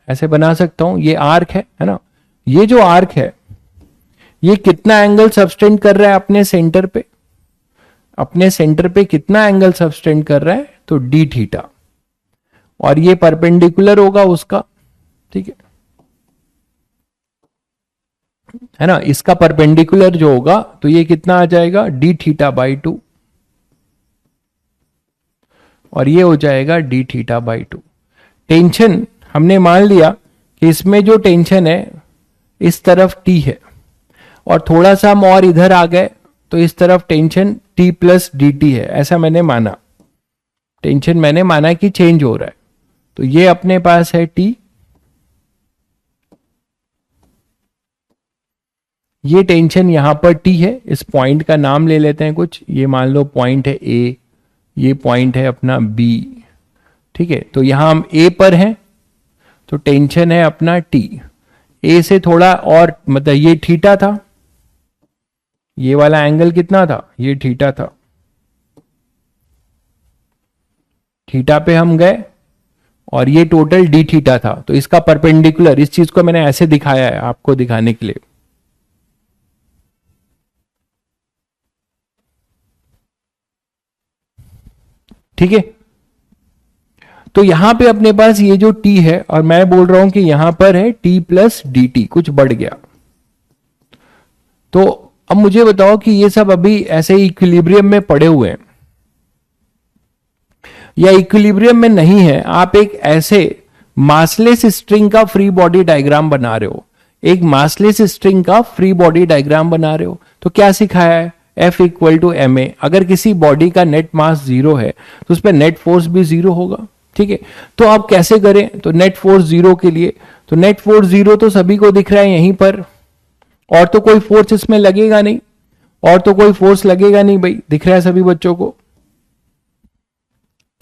ऐसे बना सकता हूं, ये आर्क है ना, ये जो आर्क है ये कितना एंगल सबटेंड कर रहा है अपने सेंटर पे, अपने सेंटर पे कितना एंगल सबटेंड कर रहा है, तो डी थीटा, और ये परपेंडिकुलर होगा उसका, ठीक है। है ना, इसका परपेंडिकुलर जो होगा तो ये कितना आ जाएगा डी थीटा बाई 2, और ये हो जाएगा डी थीटा बाई 2। टेंशन हमने मान लिया कि इसमें जो टेंशन है इस तरफ टी है, और थोड़ा सा हम और इधर आ गए तो इस तरफ tension T plus d T है, ऐसा मैंने माना। टेंशन मैंने माना कि चेंज हो रहा है, तो ये अपने पास है टी, ये टेंशन यहां पर टी है। इस पॉइंट का नाम ले लेते हैं कुछ, ये मान लो पॉइंट है ए, ये पॉइंट है अपना बी, ठीक है। तो यहां हम ए पर हैं तो टेंशन है अपना टी। ए से थोड़ा और मतलब ये थीटा था, ये वाला एंगल कितना था, ये थीटा था। थीटा पे हम गए और ये टोटल डी थीटा था, तो इसका परपेंडिकुलर, इस चीज को मैंने ऐसे दिखाया है आपको दिखाने के लिए। ठीक है, तो यहां पे अपने पास ये जो t है, और मैं बोल रहा हूं कि यहां पर है t प्लस डी टी, कुछ बढ़ गया। तो अब मुझे बताओ कि ये सब अभी ऐसे इक्विलिब्रियम में पड़े हुए हैं या इक्विलिब्रियम में नहीं है। आप एक ऐसे मासलेस स्ट्रिंग का फ्री बॉडी डायग्राम बना रहे हो, एक मासलेस स्ट्रिंग का फ्री बॉडी डायग्राम बना रहे हो, तो क्या सिखाया है, F equal to m a. अगर किसी बॉडी का नेट मास 0 है तो उस पर नेट फोर्स भी 0 होगा, ठीक है। तो आप कैसे करें, तो नेट फोर्स 0 के लिए, तो नेट फोर्स 0 तो सभी को दिख रहा है यहीं पर, और तो कोई फोर्स इसमें लगेगा नहीं, और तो कोई फोर्स लगेगा नहीं भाई, दिख रहा है सभी बच्चों को,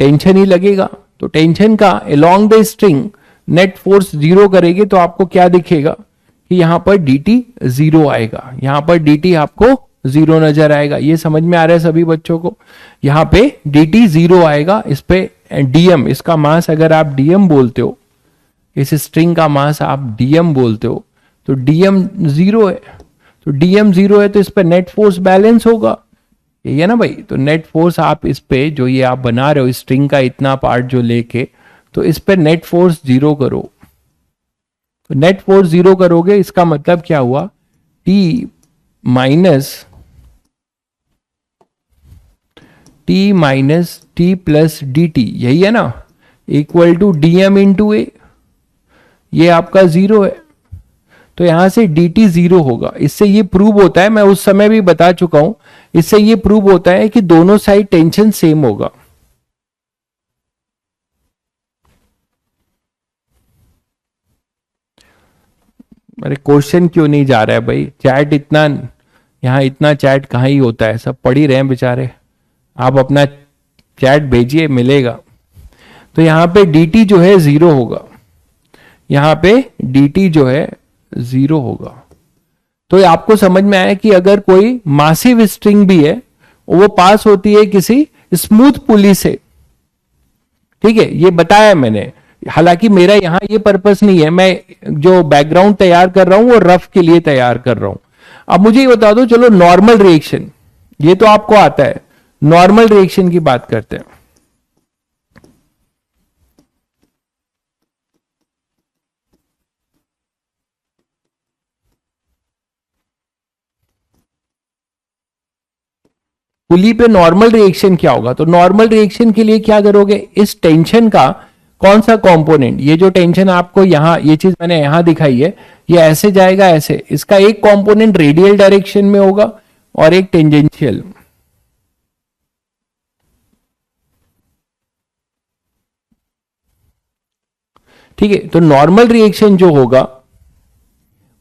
टेंशन ही लगेगा। तो टेंशन का along the string net force 0 करेगी तो आपको क्या दिखेगा कि यहां पर dt 0 आएगा, यहां पर dt आपको 0 नजर आएगा। ये समझ में आ रहा है सभी बच्चों को, यहां पे dt 0 आएगा। इस पे dm, इसका मास अगर आप dm बोलते हो, इस स्ट्रिंग का मास आप dm बोलते हो, तो dm 0 है, तो dm 0 है तो इस पे नेट फोर्स बैलेंस होगा, यही है ना भाई। तो नेट फोर्स आप इस पे जो ये आप बना रहे हो स्ट्रिंग का इतना पार्ट जो लेके, तो इस पे नेट फोर्स 0 करो, तो नेट फोर्स 0 करोगे, इसका मतलब क्या हुआ, t minus T plus d T, यही है ना, इक्वल टू dm इंटू ए, ये आपका 0 है, तो यहां से dt 0 होगा। इससे ये प्रूव होता है, मैं उस समय भी बता चुका हूं, इससे ये प्रूव होता है कि दोनों साइड टेंशन सेम होगा। अरे क्वेश्चन क्यों नहीं जा रहा है भाई, चैट इतना, यहां इतना चैट कहाँ ही होता है, सब पढ़ ही रहे हैं बेचारे, आप अपना चैट भेजिए मिलेगा। तो यहां पे dt जो है 0 होगा, यहां पे dt जो है 0 होगा। तो आपको समझ में आया कि अगर कोई मासिव स्ट्रिंग भी है, वो पास होती है किसी स्मूथ पुली से, ठीक है, ये बताया मैंने। हालांकि मेरा यहां ये पर्पस नहीं है, मैं जो बैकग्राउंड तैयार कर रहा हूं वो रफ के लिए तैयार कर रहा हूं। अब मुझे ये बता दो, चलो नॉर्मल रिएक्शन, ये तो आपको आता है, नॉर्मल रिएक्शन की बात करते हैं। पुली पे नॉर्मल रिएक्शन क्या होगा, तो नॉर्मल रिएक्शन के लिए क्या करोगे, इस टेंशन का कौन सा कंपोनेंट, ये जो टेंशन आपको यहां, ये चीज मैंने यहां दिखाई है, ये ऐसे जाएगा ऐसे, इसका एक कंपोनेंट रेडियल डायरेक्शन में होगा और एक टेंजेंशियल, ठीक है। तो नॉर्मल रिएक्शन जो होगा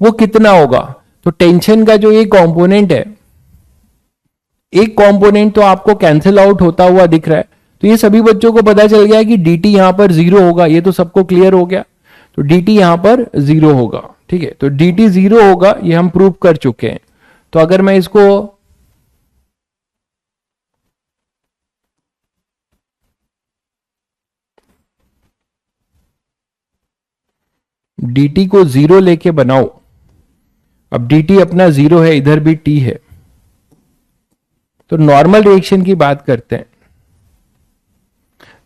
वो कितना होगा, तो टेंशन का जो ये कंपोनेंट है, एक कंपोनेंट तो आपको कैंसिल आउट होता हुआ दिख रहा है, तो ये सभी बच्चों को पता चल गया कि dt यहां पर 0 होगा, ये तो सबको क्लियर हो गया, तो dt यहां पर 0 होगा, ठीक है। तो dt 0 होगा, ये हम प्रूव कर चुके हैं। तो अगर मैं इसको dt को 0 लेके बनाओ, अब dt अपना 0 है, इधर भी t है, तो नॉर्मल रिएक्शन की बात करते हैं।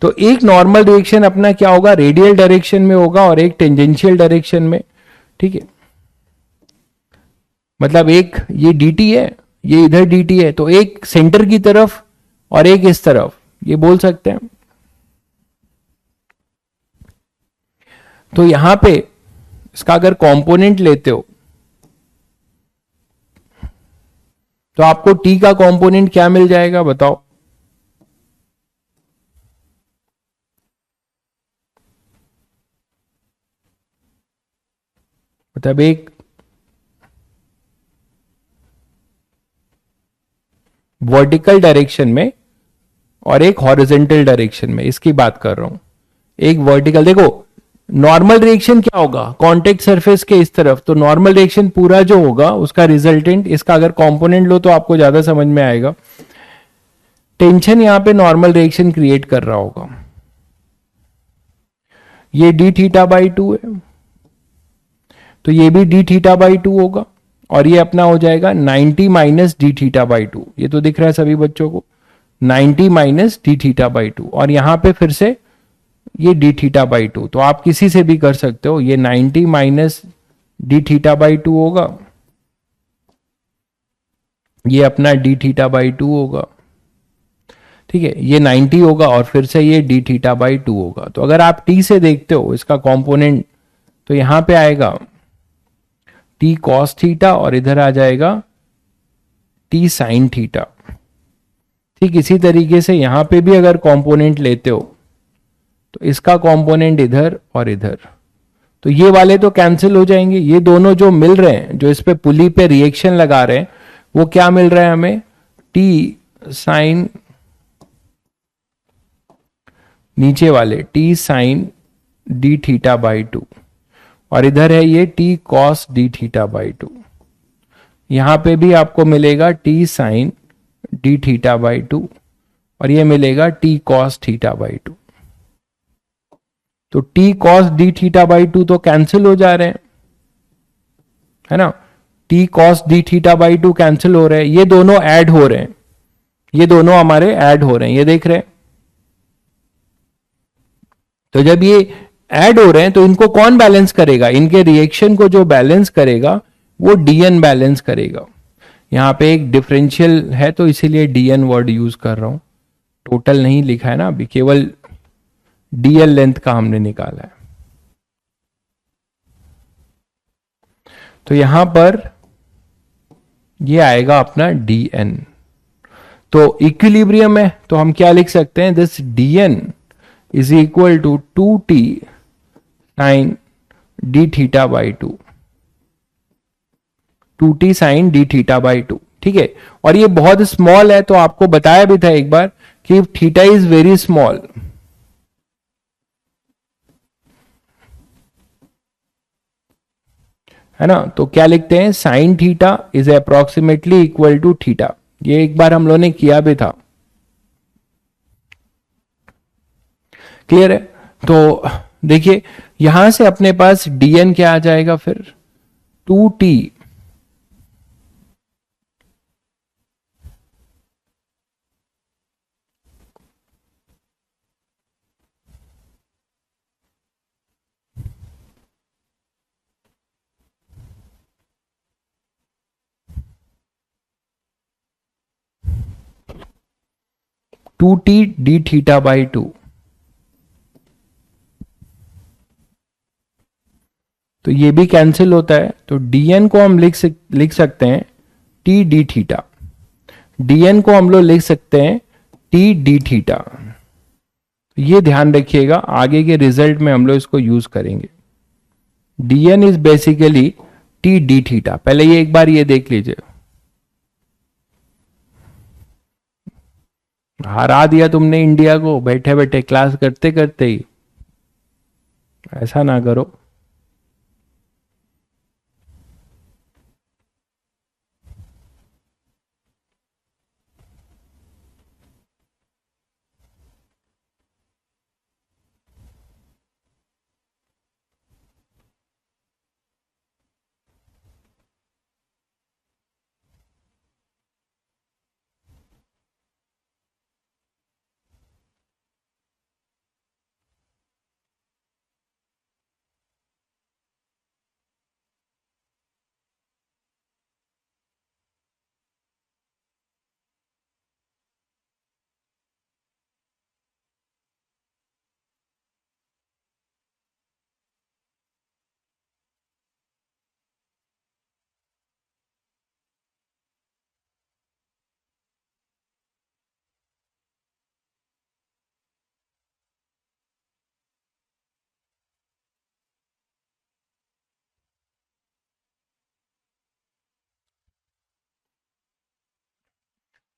तो एक नॉर्मल रिएक्शन अपना क्या होगा, रेडियल डायरेक्शन में होगा और एक टेंजेंशियल डायरेक्शन में, ठीक है। मतलब एक ये dt है, ये इधर dt है, तो एक सेंटर की तरफ और एक इस तरफ, ये बोल सकते हैं। तो यहां पे इसका अगर कंपोनेंट लेते हो तो आपको t का कंपोनेंट क्या मिल जाएगा बताओ। मतलब एक वर्टिकल डायरेक्शन में और एक हॉरिजेंटल डायरेक्शन में, इसकी बात कर रहा हूं। एक वर्टिकल, देखो नॉर्मल रिएक्शन क्या होगा, कांटेक्ट सरफेस के इस तरफ, तो नॉर्मल रिएक्शन पूरा जो होगा उसका रिजल्टेंट, इसका अगर कंपोनेंट लो तो आपको ज्यादा समझ में आएगा। टेंशन यहां पे नॉर्मल रिएक्शन क्रिएट कर रहा होगा, ये डी थीटा बाई टू है, तो ये भी डी थीटा बाई टू होगा, और ये अपना हो जाएगा 90 minus D theta by to, ये तो दिख रहा है सभी बच्चों को, 90 minus D theta by two, और यहां पे फिर से ये डी थीटा बाई टू, तो आप किसी से भी कर सकते हो, ये 90 minus D theta by to होगा, ये अपना डी थीटा बाई टू होगा, ठीक है, ये 90 होगा, और फिर से ये डी थीटा बाई टू होगा। तो अगर आप टी से देखते हो इसका कंपोनेंट, तो यहां पे आएगा टी कॉस थीटा, और इधर आ जाएगा टी साइन थीटा। ठीक इसी तरीके से यहां पे भी अगर कंपोनेंट लेते हो तो इसका कंपोनेंट इधर और इधर, तो ये वाले तो कैंसिल हो जाएंगे, ये दोनों जो मिल रहे हैं, जो इस पे पुली पे रिएक्शन लगा रहे हैं, वो क्या मिल रहा है हमें, टी साइन, नीचे वाले T sine d theta by two, और इधर है ये T cos d theta by two, यहां पे भी आपको मिलेगा T sine d theta by two, और ये मिलेगा T cos theta by two. तो T cos d theta by two तो कैंसिल हो जा रहे हैं, है ना, T cos d theta by two cancel हो रहे हैं, ये दोनों ऐड हो रहे हैं, ये दोनों हमारे ऐड हो रहे हैं, ये देख रहे हैं। तो जब ये ऐड हो रहे हैं तो इनको कौन बैलेंस करेगा, इनके रिएक्शन को जो बैलेंस करेगा वो डीएन बैलेंस करेगा। यहां पे एक डिफरेंशियल है तो इसीलिए डीएन वर्ड यूज कर रहा हूं, टोटल नहीं लिखा है ना अभी, केवल डीएल लेंथ का हमने निकाला है। तो यहां पर ये आएगा अपना डीएन। तो इक्विलिब्रियम है तो हम क्या लिख सकते हैं, this dn is equal to 2t sine d theta by two, 2t sine d theta by two, ठीक है। और ये बहुत स्मॉल है, तो आपको बताया भी था एक बार कि थीटा इज वेरी स्मॉल, है ना, तो क्या लिखते हैं, sine theta is approximately equal to theta, ये एक बार हम लोगों ने किया भी था, क्लियर है। तो देखिए यहां से अपने पास डीएन क्या आ जाएगा फिर, 2t two t d theta by two, तो ये भी कैंसिल होता है, तो डीएन को हम लिख सकते हैं टी डी थीटा, डीएन को हम लोग लिख सकते हैं टी डी थीटा। ये ध्यान रखिएगा, आगे के रिजल्ट में हम लोग इसको यूज करेंगे। Dn is basically t d theta, पहले ये एक बार ये देख लीजिए, हरा दिया तुमने इंडिया को बैठे बैठे क्लास करते करते ही, ऐसा ना करो।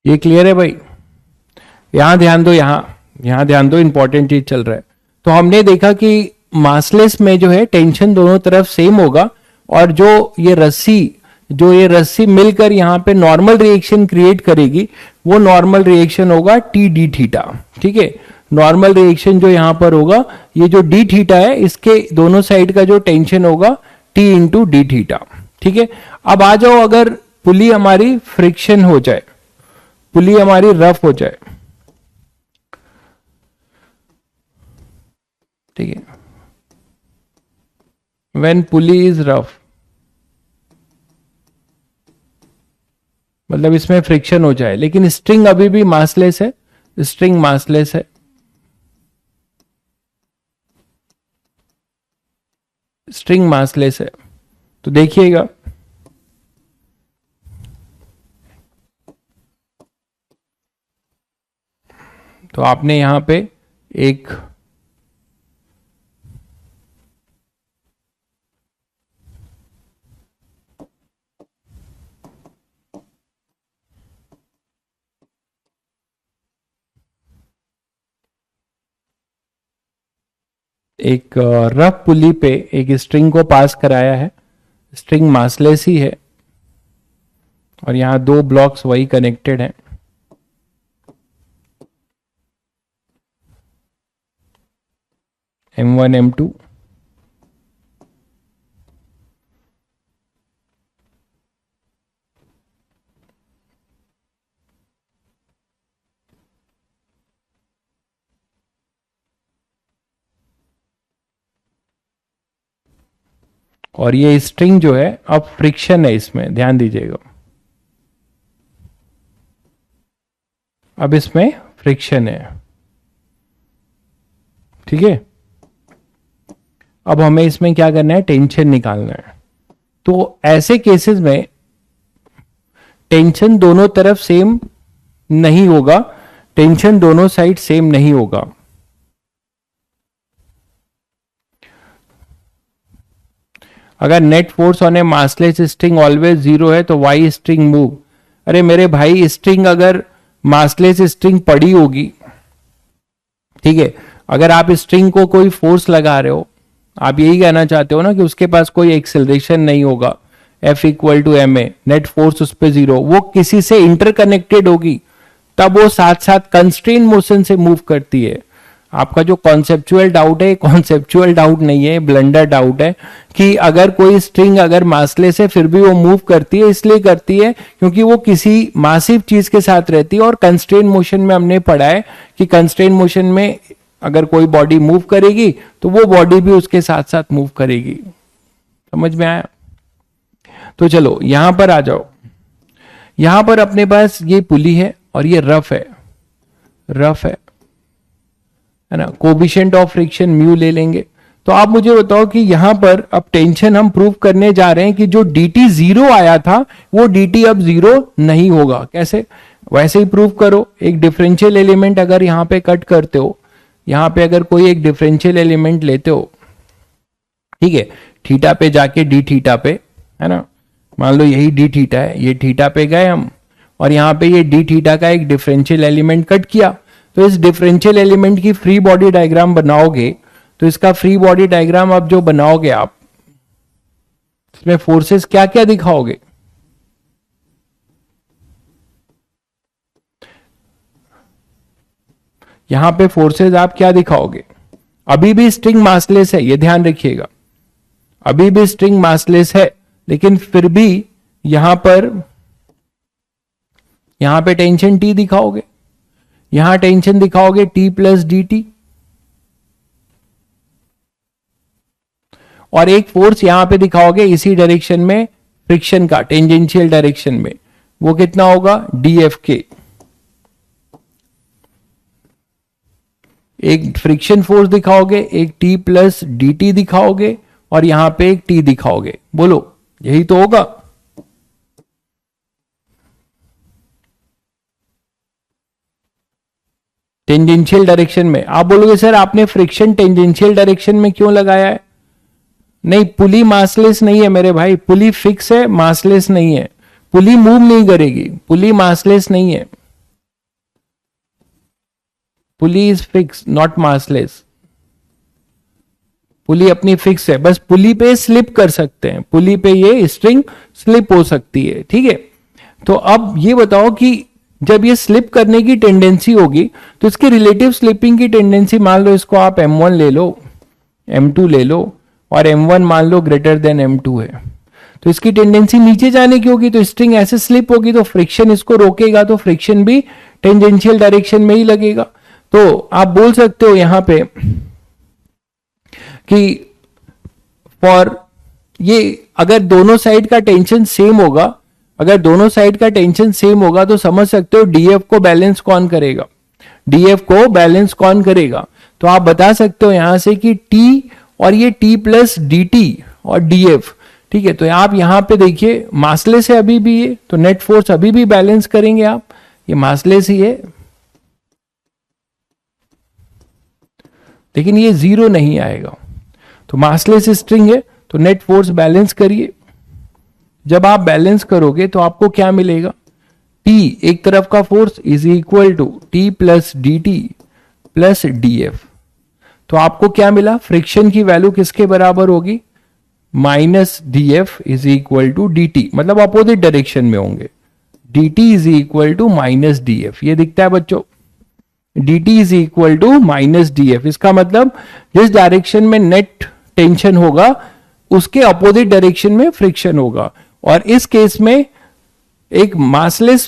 ये क्लियर है भाई? यहां ध्यान दो, यहां ध्यान दो, इंपॉर्टेंट चीज चल रहा है। तो हमने देखा कि मासलेस में जो है टेंशन दोनों तरफ सेम होगा, और जो ये रस्सी मिलकर यहाँ पे नॉर्मल रिएक्शन क्रिएट करेगी, वो नॉर्मल रिएक्शन होगा टी डी थीटा। ठीक है, नॉर्मल रिएक्शन जो यहां पर होगा, ये जो डी थीटा है, इसके दोनों साइड का जो टेंशन होगा टी इंटू डी थीटा। ठीक है, अब आ जाओ, अगर पुली हमारी फ्रिक्शन हो जाए, पुली हमारी रफ हो जाए, ठीक है, व्हेन पुली इज रफ, मतलब इसमें फ्रिक्शन हो जाए, लेकिन स्ट्रिंग अभी भी मासलेस है, स्ट्रिंग मासलेस है, स्ट्रिंग मासलेस है। तो देखिएगा, तो आपने यहां पे एक रफ पुली पे एक स्ट्रिंग को पास कराया है, स्ट्रिंग मासलेस ही है, और यहां दो ब्लॉक्स वही कनेक्टेड हैं। M1 M2, और ये स्ट्रिंग जो है, अब फ्रिक्शन है इसमें, ध्यान दीजिएगा, अब इसमें फ्रिक्शन है। ठीक है, अब हमें इसमें क्या करना है, टेंशन निकालना है। तो ऐसे केसेस में टेंशन दोनों तरफ सेम नहीं होगा, टेंशन दोनों साइड सेम नहीं होगा। अगर net force on A massless string always zero है तो वाई स्ट्रिंग मूव। अरे मेरे भाई, स्ट्रिंग अगर मासलेस स्ट्रिंग पड़ी होगी, ठीक है, अगर आप स्ट्रिंग को कोई फोर्स लगा रहे हो, आप यही कहना चाहते हो ना कि उसके पास कोई एक्सेलरेशन नहीं होगा, F equal to m a, net force उस पर जीरो, वो किसी से इंटरकनेक्टेड होगी, तब वो साथ साथ कंस्ट्रेन मोशन से मूव करती है। आपका जो कॉन्सेप्चुअल डाउट है, कॉन्सेप्चुअल डाउट नहीं है, ब्लंडर डाउट है कि अगर कोई स्ट्रिंग अगर मासलेस है फिर भी वो मूव करती है, इसलिए करती है क्योंकि वो किसी मासिव चीज के साथ रहती है। और कंस्ट्रेन मोशन में हमने पढ़ा है कि कंस्ट्रेन मोशन में अगर कोई बॉडी मूव करेगी तो वो बॉडी भी उसके साथ साथ मूव करेगी। समझ में आया? तो चलो यहां पर आ जाओ, यहां पर अपने पास ये पुली है और ये रफ है, रफ है ना। कोएफिशिएंट ऑफ फ्रिक्शन म्यू ले लेंगे। तो आप मुझे बताओ कि यहां पर अब टेंशन हम प्रूव करने जा रहे हैं कि जो dt जीरो आया था वो dt अब जीरो नहीं होगा। कैसे? वैसे ही प्रूव करो। एक डिफरेंशियल एलिमेंट अगर यहां पे कट करते हो, यहां पे अगर कोई एक डिफरेंशियल एलिमेंट लेते हो, ठीक है, थीटा पे जाके डी थीटा पे, है ना, मान लो यही डी थीटा है, ये थीटा पे गए हम और यहां पे ये डी थीटा का एक डिफरेंशियल एलिमेंट कट किया। तो इस डिफरेंशियल एलिमेंट की फ्री बॉडी डायग्राम बनाओगे तो इसका फ्री बॉडी डायग्राम अब जो बनाओगे आप, इसमें फोर्सेस क्या क्या दिखाओगे? यहां पे फोर्सेस आप क्या दिखाओगे? अभी भी स्ट्रिंग मासलेस है, ये ध्यान रखिएगा, अभी भी स्ट्रिंग मासलेस है, लेकिन फिर भी यहां पे टेंशन T दिखाओगे, यहां टेंशन दिखाओगे T प्लस dt, और एक फोर्स यहां पे दिखाओगे इसी डायरेक्शन में, फ्रिक्शन का, टेंजेंशियल डायरेक्शन में, वो कितना होगा? dFk। एक फ्रिक्शन फोर्स दिखाओगे, एक T प्लस dt दिखाओगे, और यहां पे एक T दिखाओगे। बोलो, यही तो होगा। टेंजेंशियल डायरेक्शन में। आप बोलोगे सर आपने फ्रिक्शन टेंजेंशियल डायरेक्शन में क्यों लगाया है? नहीं, पुली मासलेस नहीं है मेरे भाई, पुली फिक्स है, मासलेस नहीं है। पुली मूव नहीं करेगी, पुली मासलेस नहीं है। Pulley is fix not massless. Pulley अपनी फिक्स है, बस पुली पे स्लिप कर सकते हैं, पुली पे ये स्ट्रिंग स्लिप हो सकती है, ठीक है। तो अब ये बताओ कि जब ये स्लिप करने की टेंडेंसी होगी तो इसकी रिलेटिव स्लिपिंग की टेंडेंसी, मान लो इसको आप m1 ले लो, m2 ले लो और m1 मान लो ग्रेटर देन m2 है, तो इसकी टेंडेंसी नीचे जाने की होगी, तो स्ट्रिंग ऐसे स्लिप होगी, तो फ्रिक्शन इसको रोकेगा, तो फ्रिक्शन भी टेंजेंशियल डायरेक्शन में ही लगेगा। तो आप बोल सकते हो यहां पे कि फॉर ये अगर दोनों साइड का टेंशन सेम होगा, अगर दोनों साइड का टेंशन सेम होगा तो समझ सकते हो डीएफ को बैलेंस कौन करेगा, डीएफ को बैलेंस कौन करेगा। तो आप बता सकते हो यहां से कि टी और ये टी प्लस डी टी और डीएफ, ठीक है। तो आप यहां पे देखिए मासलेस है अभी भी ये, तो नेट फोर्स अभी भी बैलेंस करेंगे आप, ये मासलेस ही है, लेकिन ये जीरो नहीं आएगा, तो मासलेस स्ट्रिंग है, तो नेट फोर्स बैलेंस करिए। जब आप बैलेंस करोगे तो आपको क्या मिलेगा, टी एक तरफ का force is equal to t plus d t plus d f. तो आपको क्या मिला, फ्रिक्शन की वैल्यू किसके बराबर होगी, minus d f is equal to d t, मतलब अपोजिट डायरेक्शन में होंगे, d t is equal to minus d f. ये दिखता है बच्चों, d t is equal to minus d f, इसका मतलब जिस डायरेक्शन में नेट टेंशन होगा उसके अपोजिट डायरेक्शन में फ्रिक्शन होगा। और इस केस में एक मासलेस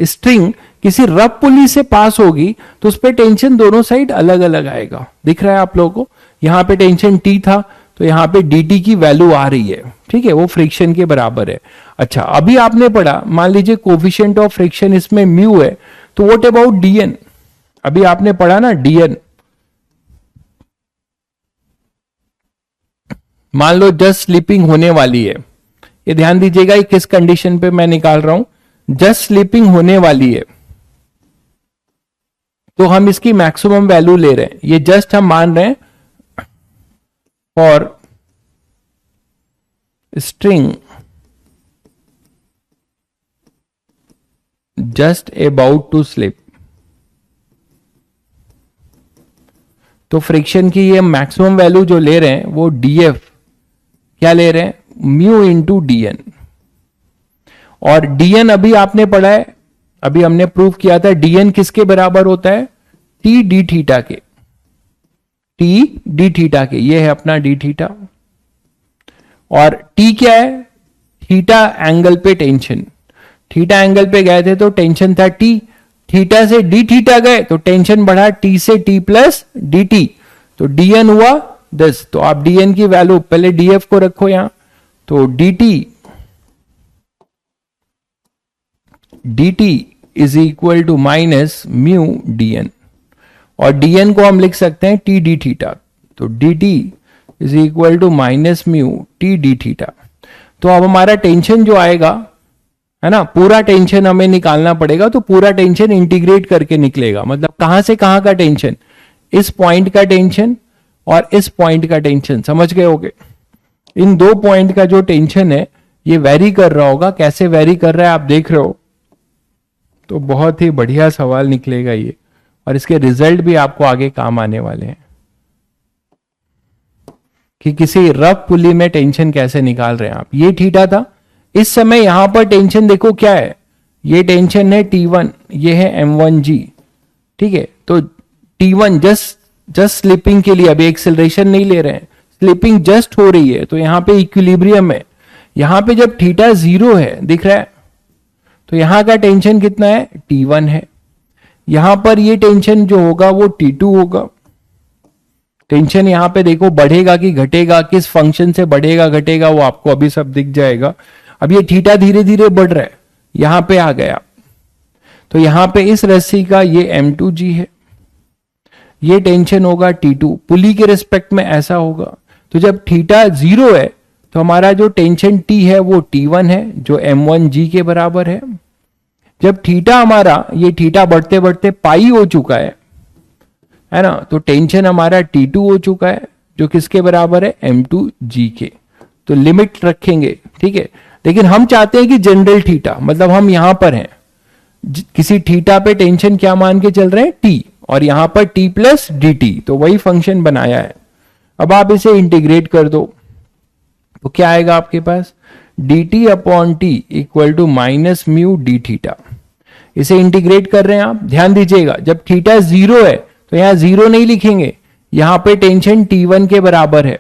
स्ट्रिंग किसी रफ पुली से पास होगी तो उस पर टेंशन दोनों साइड अलग अलग आएगा, दिख रहा है आप लोगों को, यहां पे टेंशन टी था तो यहां पे dt की वैल्यू आ रही है, ठीक है, वो फ्रिक्शन के बराबर है। अच्छा अभी आपने पढ़ा, मान लीजिए कोफिशिएंट ऑफ फ्रिक्शन इसमें म्यू है, तो व्हाट अबाउट dn, अभी आपने पढ़ा ना dn, मान लो जस्ट स्लीपिंग होने वाली है, ये ध्यान दीजिएगा ये किस कंडीशन पे मैं निकाल रहा हूं, जस्ट स्लीपिंग होने वाली है, तो हम इसकी मैक्सिमम वैल्यू ले रहे हैं, ये जस्ट हम मान रहे हैं for string just about to slip, तो फ्रिक्शन की ये मैक्सिमम वैल्यू जो ले रहे हैं वो df क्या ले रहे हैं, म्यू इंटू dn, और dn अभी आपने पढ़ा है, अभी हमने प्रूव किया था dn किसके बराबर होता है, टी डी थीटा के, टी डी थीटा के, ये है अपना डी थीटा, और टी क्या है, थीटा एंगल पे टेंशन, थीटा एंगल पे गए थे तो टेंशन था टी, थीटा से डी थीटा गए तो टेंशन बढ़ा टी से टी प्लस डी टी, तो dn हुआ 10, तो आप dn की वैल्यू पहले df को रखो यहां, तो dt is equal to minus mu dn, और dn को हम लिख सकते हैं टी डी थीटा, तो dt is equal to minus mu t d theta. तो अब हमारा टेंशन जो आएगा है ना, पूरा टेंशन हमें निकालना पड़ेगा, तो पूरा टेंशन इंटीग्रेट करके निकलेगा, मतलब कहां से कहां का टेंशन, इस पॉइंट का टेंशन और इस पॉइंट का टेंशन, समझ गए होगे, इन दो पॉइंट का जो टेंशन है ये वेरी कर रहा होगा, कैसे वेरी कर रहा है आप देख रहे हो, तो बहुत ही बढ़िया सवाल निकलेगा ये, और इसके रिजल्ट भी आपको आगे काम आने वाले हैं कि किसी रफ पुली में टेंशन कैसे निकाल रहे हैं आप। ये थीटा था, इस समय यहां पर टेंशन देखो क्या है, ये टेंशन है T1, ये है M1G, ठीक है, तो T1 जस्ट स्लिपिंग के लिए, अभी एक्सेलरेशन नहीं ले रहे हैं, स्लिपिंग जस्ट हो रही है, तो यहां पे इक्विलिब्रियम है, यहां पे जब थीटा 0 है, दिख रहा है, तो यहां का टेंशन कितना है, T1 है, यहां पर ये टेंशन जो होगा वो T2 होगा, टेंशन यहां पे देखो बढ़ेगा कि घटेगा, किस फंक्शन से बढ़ेगा घटेगा वो आपको अभी सब दिख जाएगा। अब ये थीटा धीरे धीरे बढ़ रहा है, यहां पे आ गया, तो यहां पे इस रस्सी का ये M2G है, ये टेंशन होगा T2, पुली के रिस्पेक्ट में ऐसा होगा, तो जब थीटा 0 है तो हमारा जो टेंशन T है वो T1 है जो M1G के बराबर है। जब थीटा हमारा ये थीटा बढ़ते बढ़ते पाई हो चुका है ना, तो टेंशन हमारा T2 हो चुका है जो किसके बराबर है, M2G के, तो लिमिट रखेंगे, ठीक है। लेकिन हम चाहते हैं कि जनरल थीटा, मतलब हम यहां पर हैं, किसी थीटा पे टेंशन क्या मान के चल रहे हैं, T, और यहां पर t प्लस डी टी, तो वही फंक्शन बनाया है। अब आप इसे इंटीग्रेट कर दो तो क्या आएगा आपके पास, d T upon T equal to minus mu d theta. इसे इंटीग्रेट कर रहे हैं आप, ध्यान दीजिएगा जब थीटा जीरो है तो यहां जीरो नहीं लिखेंगे, यहां पे टेंशन T1 के बराबर है।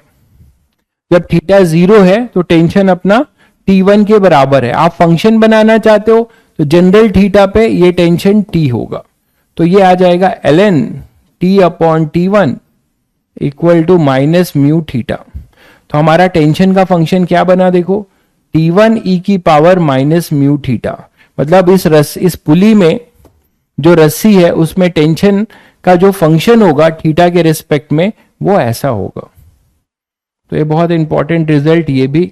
जब थीटा जीरो है तो टेंशन अपना T1 के बराबर है। आप फंक्शन बनाना चाहते हो तो जनरल थीटा पे ये टेंशन T होगा, तो ये आ जाएगा ln T upon T1 equal to minus mu theta. तो हमारा टेंशन का फंक्शन क्या बना देखो, T1 e की पावर माइनस म्यू थीटा। मतलब इस पुली में जो रस्सी है उसमें टेंशन का जो फंक्शन होगा थीटा के रिस्पेक्ट में वो ऐसा होगा। तो ये बहुत इंपॉर्टेंट रिजल्ट, ये भी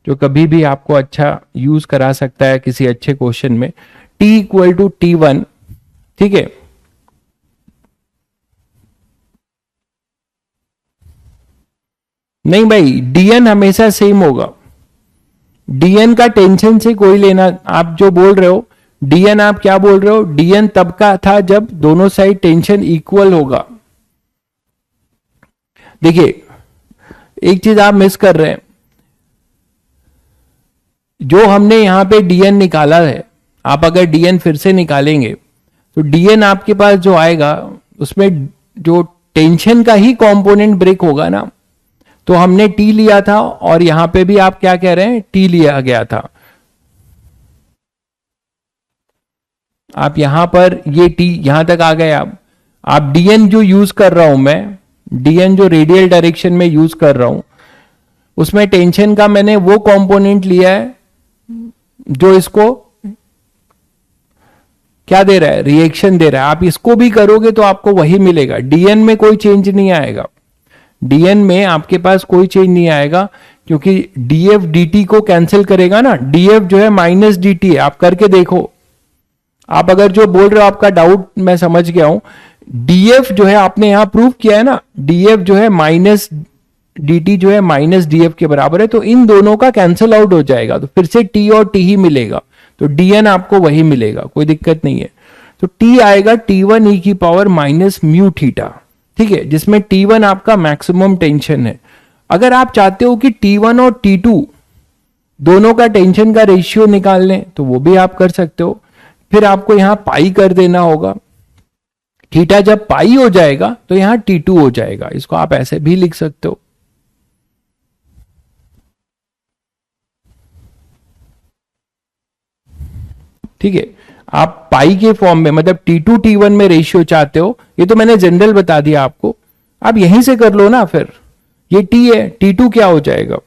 जो कभी भी आपको अच्छा यूज करा सकता है किसी अच्छे क्वेश्चन में। T इक्वल टू T1, ठीक है। नहीं भाई, dn हमेशा सेम होगा, dn का टेंशन से कोई लेना, आप जो बोल रहे हो dn, आप क्या बोल रहे हो, dn तब का था जब दोनों साइड टेंशन इक्वल होगा। देखिए एक चीज आप मिस कर रहे हैं, जो हमने यहां पे dn निकाला है, आप अगर dn फिर से निकालेंगे तो dn आपके पास जो आएगा उसमें जो टेंशन का ही कंपोनेंट ब्रेक होगा ना। तो हमने t लिया था और यहां पे भी आप क्या कह रहे हैं, t लिया गया था। आप यहां पर ये t यहां तक आ गए। आप dn जो यूज कर रहा हूं मैं, dn जो रेडियल डायरेक्शन में यूज कर रहा हूं, उसमें टेंशन का मैंने वो कंपोनेंट लिया है जो इसको क्या दे रहा है, रिएक्शन दे रहा है। आप इसको भी करोगे तो आपको वही मिलेगा, dn में कोई चेंज नहीं आएगा। dn में आपके पास कोई चेंज नहीं आएगा क्योंकि df dt को कैंसिल करेगा ना, df जो है माइनस dt है। आप करके देखो, आप अगर जो बोल रहे हो आपका डाउट मैं समझ गया हूं, df जो है आपने यहां प्रूव किया है ना, df जो है माइनस dt जो है माइनस df के बराबर है, तो इन दोनों का कैंसिल आउट हो जाएगा, तो फिर से t और t ही मिलेगा, तो dn आपको वही मिलेगा, कोई दिक्कत नहीं है। तो t आएगा T1 e की पावर माइनस म्यू थीटा, ठीक है, जिसमें T1 आपका मैक्सिमम टेंशन है। अगर आप चाहते हो कि T1 और T2 दोनों का टेंशन का रेशियो निकाल लें तो वो भी आप कर सकते हो। फिर आपको यहां पाई कर देना होगा, थीटा जब पाई हो जाएगा तो यहां T2 हो जाएगा। इसको आप ऐसे भी लिख सकते हो, ठीक है। आप पाई के फॉर्म में, मतलब T2 T1 में रेशियो चाहते हो, ये तो मैंने जनरल बता दिया आपको, आप यहीं से कर लो ना। फिर ये T है, T2 क्या हो जाएगा,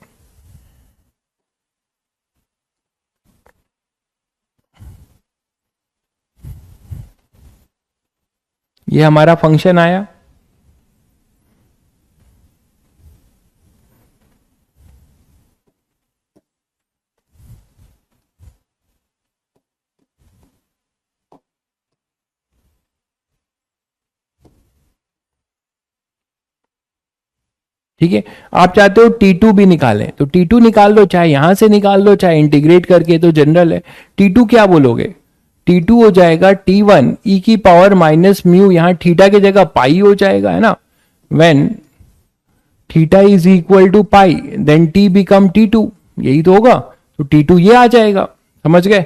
ये हमारा फंक्शन आया। ठीक है, आप चाहते हो T2 भी निकालें तो T2 निकाल लो, चाहे यहां से निकाल लो चाहे इंटीग्रेट करके, तो जनरल है। T2 क्या बोलोगे, T2 हो जाएगा T1 e की पावर माइनस म्यू, यहां थीटा की जगह पाई हो जाएगा, है ना। When theta is equal to pi then T become T2, यही तो होगा। तो T2 ये आ जाएगा, समझ गए।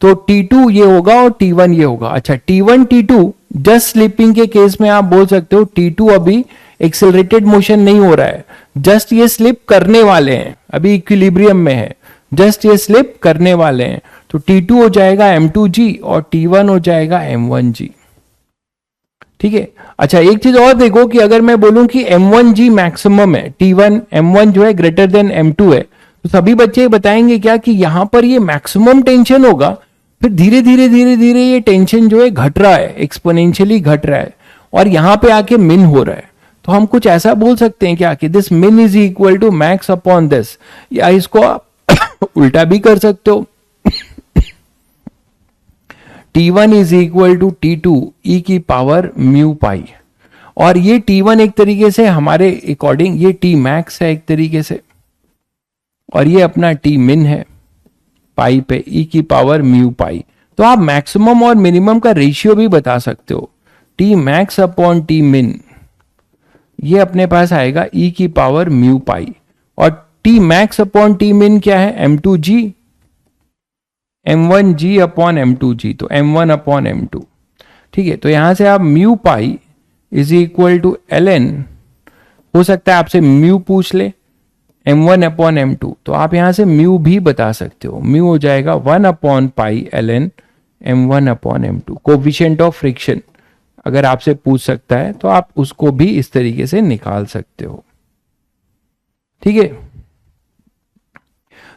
तो T2 ये होगा और T1 ये होगा। अच्छा, T1 T2 जस्ट स्लिपिंग के केस में आप बोल सकते हो T2 अभी एक्सेलरेटेड मोशन नहीं हो रहा है, जस्ट ये स्लिप करने वाले हैं, अभी इक्विलिब्रियम में है, जस्ट ये स्लिप करने वाले हैं। तो T2 हो जाएगा M2G और T1 हो जाएगा M1G, ठीक है। अच्छा, एक चीज और देखो कि अगर मैं बोलूं कि M1G मैक्सिमम है, T1 M1 जो है ग्रेटर देन M2 है, तो सभी बच्चे बताएंगे क्या कि यहां पर ये मैक्सिमम टेंशन होगा, फिर धीरे धीरे धीरे धीरे ये टेंशन जो है घट रहा है, एक्सपोनेंशियली घट रहा है, और यहां पे आके मिन हो रहा है। तो हम कुछ ऐसा बोल सकते हैं क्या कि this min is equal to max upon this, या इसको आप उल्टा भी कर सकते हो, T1 is equal to T2 e की पावर म्यू पाई। और ये T1 एक तरीके से हमारे अकॉर्डिंग ये T मैक्स है एक तरीके से, और ये अपना T मिन है पाई पे e की पावर म्यू पाई। तो आप मैक्सिमम और मिनिमम का रेशियो भी बता सकते हो। टी मैक्स अपॉन टी मिन, ये अपने पास आएगा ई की पावर म्यू पाई। और T max upon T min क्या है, m two g, m one g upon m two g, तो m one upon m two. ठीक है, तो यहां से आप mu pi is equal to l n, हो सकता है आपसे म्यू पूछ ले, m one upon m two, तो आप यहां से म्यू भी बता सकते हो। म्यू हो जाएगा one upon pi l n m one upon m two. Coefficient of friction अगर आपसे पूछ सकता है तो आप उसको भी इस तरीके से निकाल सकते हो। ठीक है,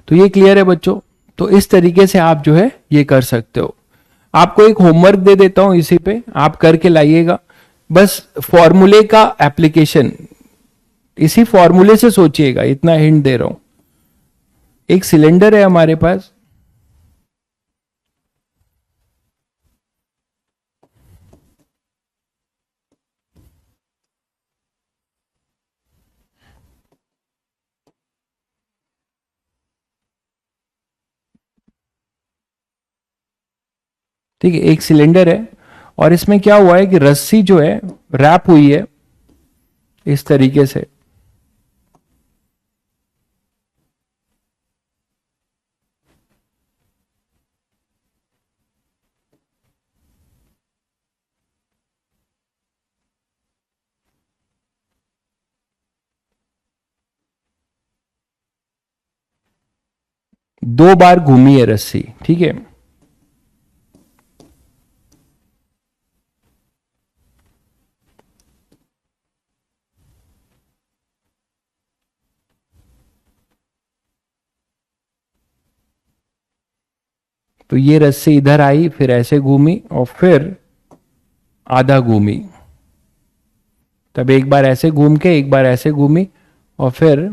तो ये क्लियर है बच्चों। तो इस तरीके से आप जो है ये कर सकते हो। आपको एक होमवर्क दे देता हूं इसी पे, आप करके लाइएगा। बस फॉर्मूले का एप्लीकेशन इसी फॉर्मूले से सोचिएगा, इतना हिंट दे रहा हूं। एक सिलेंडर है हमारे पास, ठीक है, एक सिलेंडर है और इसमें क्या हुआ है कि रस्सी जो है रैप हुई है इस तरीके से। दो बार घूमी है रस्सी, ठीक है। तो ये रस्सी इधर आई, फिर ऐसे घूमी और फिर आधा घूमी, तब एक बार ऐसे घूम के एक बार ऐसे घूमी और फिर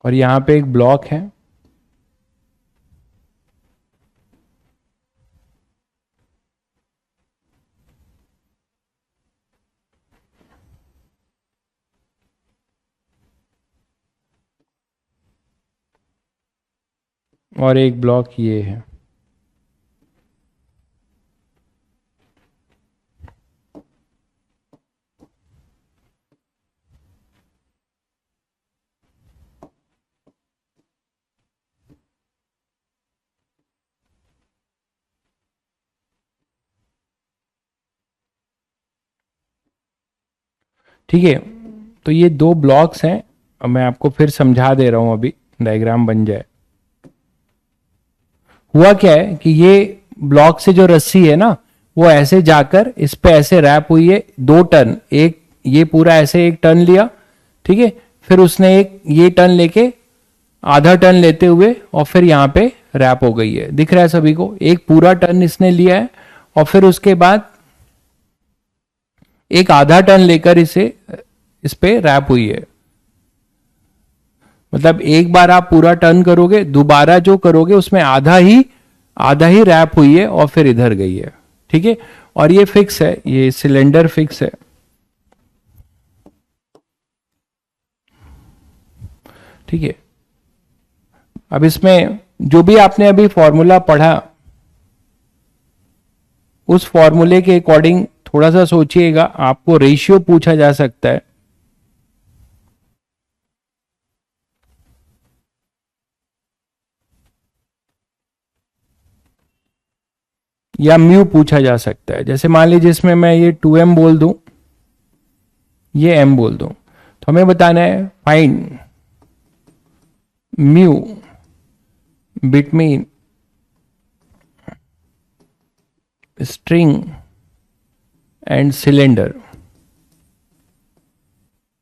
और यहां पे एक ब्लॉक है, और एक ब्लॉक ये है। ठीक है, तो ये दो ब्लॉक्स हैं और मैं आपको फिर समझा दे रहा हूं, अभी डायग्राम बन जाए। हुआ क्या है कि ये ब्लॉक से जो रस्सी है ना वो ऐसे जाकर इस पे ऐसे रैप हुई है, 2 टन, एक ये पूरा ऐसे 1 टन लिया, ठीक है, फिर उसने एक ये टन लेके आधा टन लेते हुए और फिर यहाँ पे रैप हो गई है। दिख रहा है सभी को, एक पूरा टन इसने लिया है और फिर उसके बाद एक आधा टन लेकर इस पे रैप हुई है। मतलब एक बार आप पूरा टर्न करोगे, दोबारा जो करोगे उसमें आधा ही रैप हुई है और फिर इधर गई है। ठीक है, और ये फिक्स है, ये सिलेंडर फिक्स है। ठीक है, अब इसमें जो भी आपने अभी फॉर्मूला पढ़ा उस फॉर्मूले के अकॉर्डिंग थोड़ा सा सोचिएगा, आपको रेशियो पूछा जा सकता है या म्यू पूछा जा सकता है। जैसे मान लीजिए इसमें मैं ये 2m बोल दूं, ये m बोल दो। तो हमें बताना है find mu between string and cylinder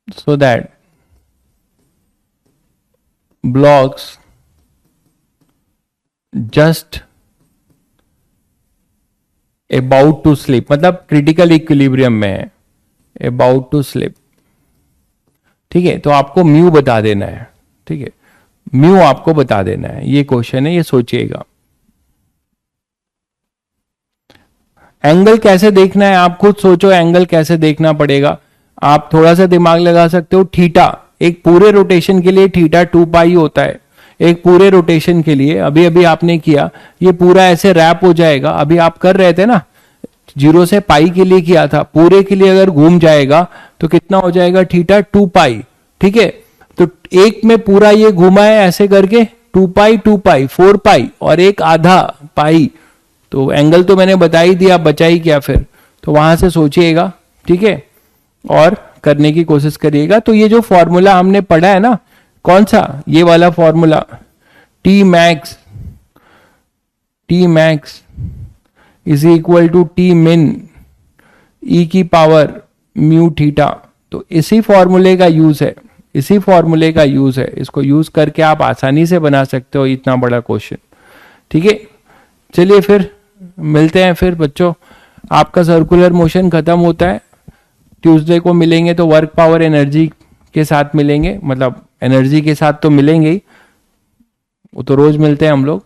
so that blocks just about to slip, मतलब क्रिटिकल इक्विलिब्रियम में है, about to slip। ठीक है, तो आपको म्यू बता देना है। ठीक है, म्यू आपको बता देना है, ये क्वेश्चन है, ये सोचिएगा। एंगल कैसे देखना है आप खुद सोचो, एंगल कैसे देखना पड़ेगा। आप थोड़ा सा दिमाग लगा सकते हो। थीटा, एक पूरे रोटेशन के लिए थीटा 2 पाई होता है। एक पूरे रोटेशन के लिए अभी अभी आपने किया, ये पूरा ऐसे रैप हो जाएगा। अभी आप कर रहे थे ना, 0 से पाई के लिए किया था, पूरे के लिए अगर घूम जाएगा तो कितना हो जाएगा, थीटा 2 पाई। ठीक है, तो एक में पूरा ये घूमा है ऐसे करके 2 पाई 4 पाई और एक आधा पाई। तो एंगल तो मैंने बता ही दिया, बचा ही क्या फिर। तो वहां से सोचिएगा, ठीक है, और करने की कोशिश करिएगा। तो ये जो फॉर्मूला हमने पढ़ा है ना, कौन सा, ये वाला formula, T max is equal to T min e की पावर म्यू थीटा। तो इसी फॉर्मूले का यूज है, इसी फॉर्मूले का यूज है। इसको यूज करके आप आसानी से बना सकते हो इतना बड़ा क्वेश्चन। ठीक है, चलिए फिर मिलते हैं फिर बच्चों। आपका सर्कुलर मोशन खत्म होता है, ट्यूसडे को मिलेंगे तो वर्क पावर एनर्जी के साथ मिलेंगे, मतलब एनर्जी के साथ तो मिलेंगे ही, वो तो रोज मिलते हैं हम लोग।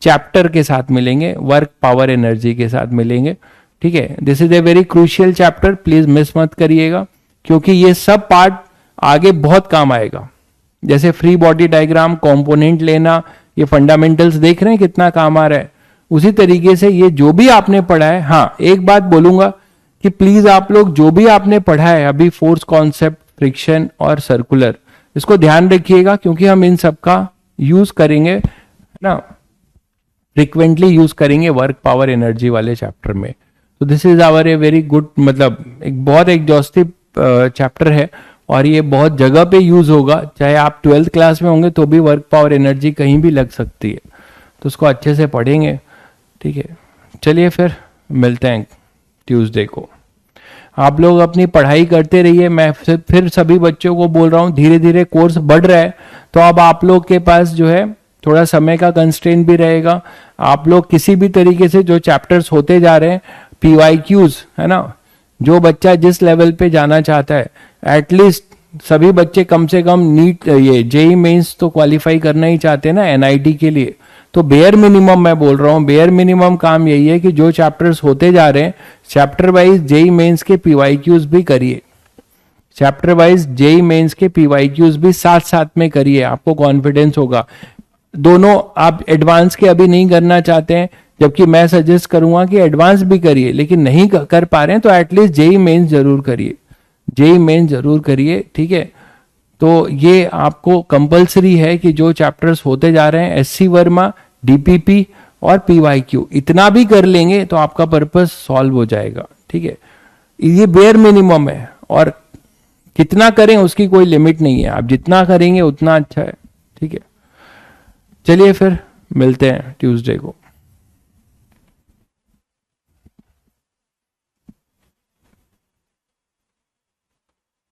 चैप्टर के साथ मिलेंगे, वर्क पावर एनर्जी के साथ मिलेंगे। ठीक है, this is a very crucial chapter, please miss मत करिएगा, क्योंकि ये सब पार्ट आगे बहुत काम आएगा। जैसे फ्री बॉडी डायग्राम, कंपोनेंट लेना, ये फंडामेंटल्स देख रहे हैं कितना काम आ रहा है। उसी तरीके से ये जो भी आपने पढ़ा है, हाँ एक बात बोलूंगा कि प्लीज आप लोग जो भी आपने पढ़ा है अभी, फोर्स कॉन्सेप्ट, फ्रिक्शन और सर्कुलर, इसको ध्यान रखिएगा, क्योंकि हम इन सब का यूज करेंगे, है ना, फ्रिक्वेंटली यूज करेंगे वर्क पावर एनर्जी वाले चैप्टर में। तो this is our a very good, मतलब एक बहुत एग्जॉस्टिव चैप्टर है और ये बहुत जगह पे यूज होगा। चाहे आप 12th क्लास में होंगे तो भी वर्क पावर एनर्जी कहीं भी लग सकती है, तो उसको अच्छे से पढ़ेंगे। ठीक है, चलिए फिर मिलते हैं ट्यूसडे को। आप लोग अपनी पढ़ाई करते रहिए। मैं फिर सभी बच्चों को बोल रहा हूँ, धीरे धीरे कोर्स बढ़ रहा है, तो अब आप लोग के पास जो है थोड़ा समय का कंस्ट्रेंट भी रहेगा। आप लोग किसी भी तरीके से जो चैप्टर्स होते जा रहे हैं, PYQs, है ना, जो बच्चा जिस लेवल पे जाना चाहता है, एटलीस्ट सभी बच्चे कम से कम नीट, ये जेई मेंस तो क्वालिफाई करना ही चाहते हैं ना NIT के लिए। तो बेयर मिनिमम मैं बोल रहा हूँ, बेयर मिनिमम काम यही है कि जो चैप्टर्स होते जा रहे हैं, चैप्टर वाइज जेई मेंस के PYQs भी करिए, चैप्टर वाइज जेई मेंस के PYQs भी साथ साथ में करिए, आपको कॉन्फिडेंस होगा। दोनों आप एडवांस के अभी नहीं करना चाहते हैं, जबकि मैं सजेस्ट करूंगा कि एडवांस भी करिए, लेकिन नहीं कर पा रहे हैं तो एटलीस्ट जेई मेंस जरूर करिए, जेई मेंस जरूर करिए। ठीक है, तो ये आपको कंपलसरी है कि जो चैप्टर्स होते जा रहे हैं, SC वर्मा, DPP और PYQ, इतना भी कर लेंगे तो आपका पर्पस सॉल्व हो जाएगा। ठीक है, ये बेयर मिनिमम है, और कितना करें उसकी कोई लिमिट नहीं है, आप जितना करेंगे उतना अच्छा है। ठीक है, चलिए फिर मिलते हैं ट्यूसडे को।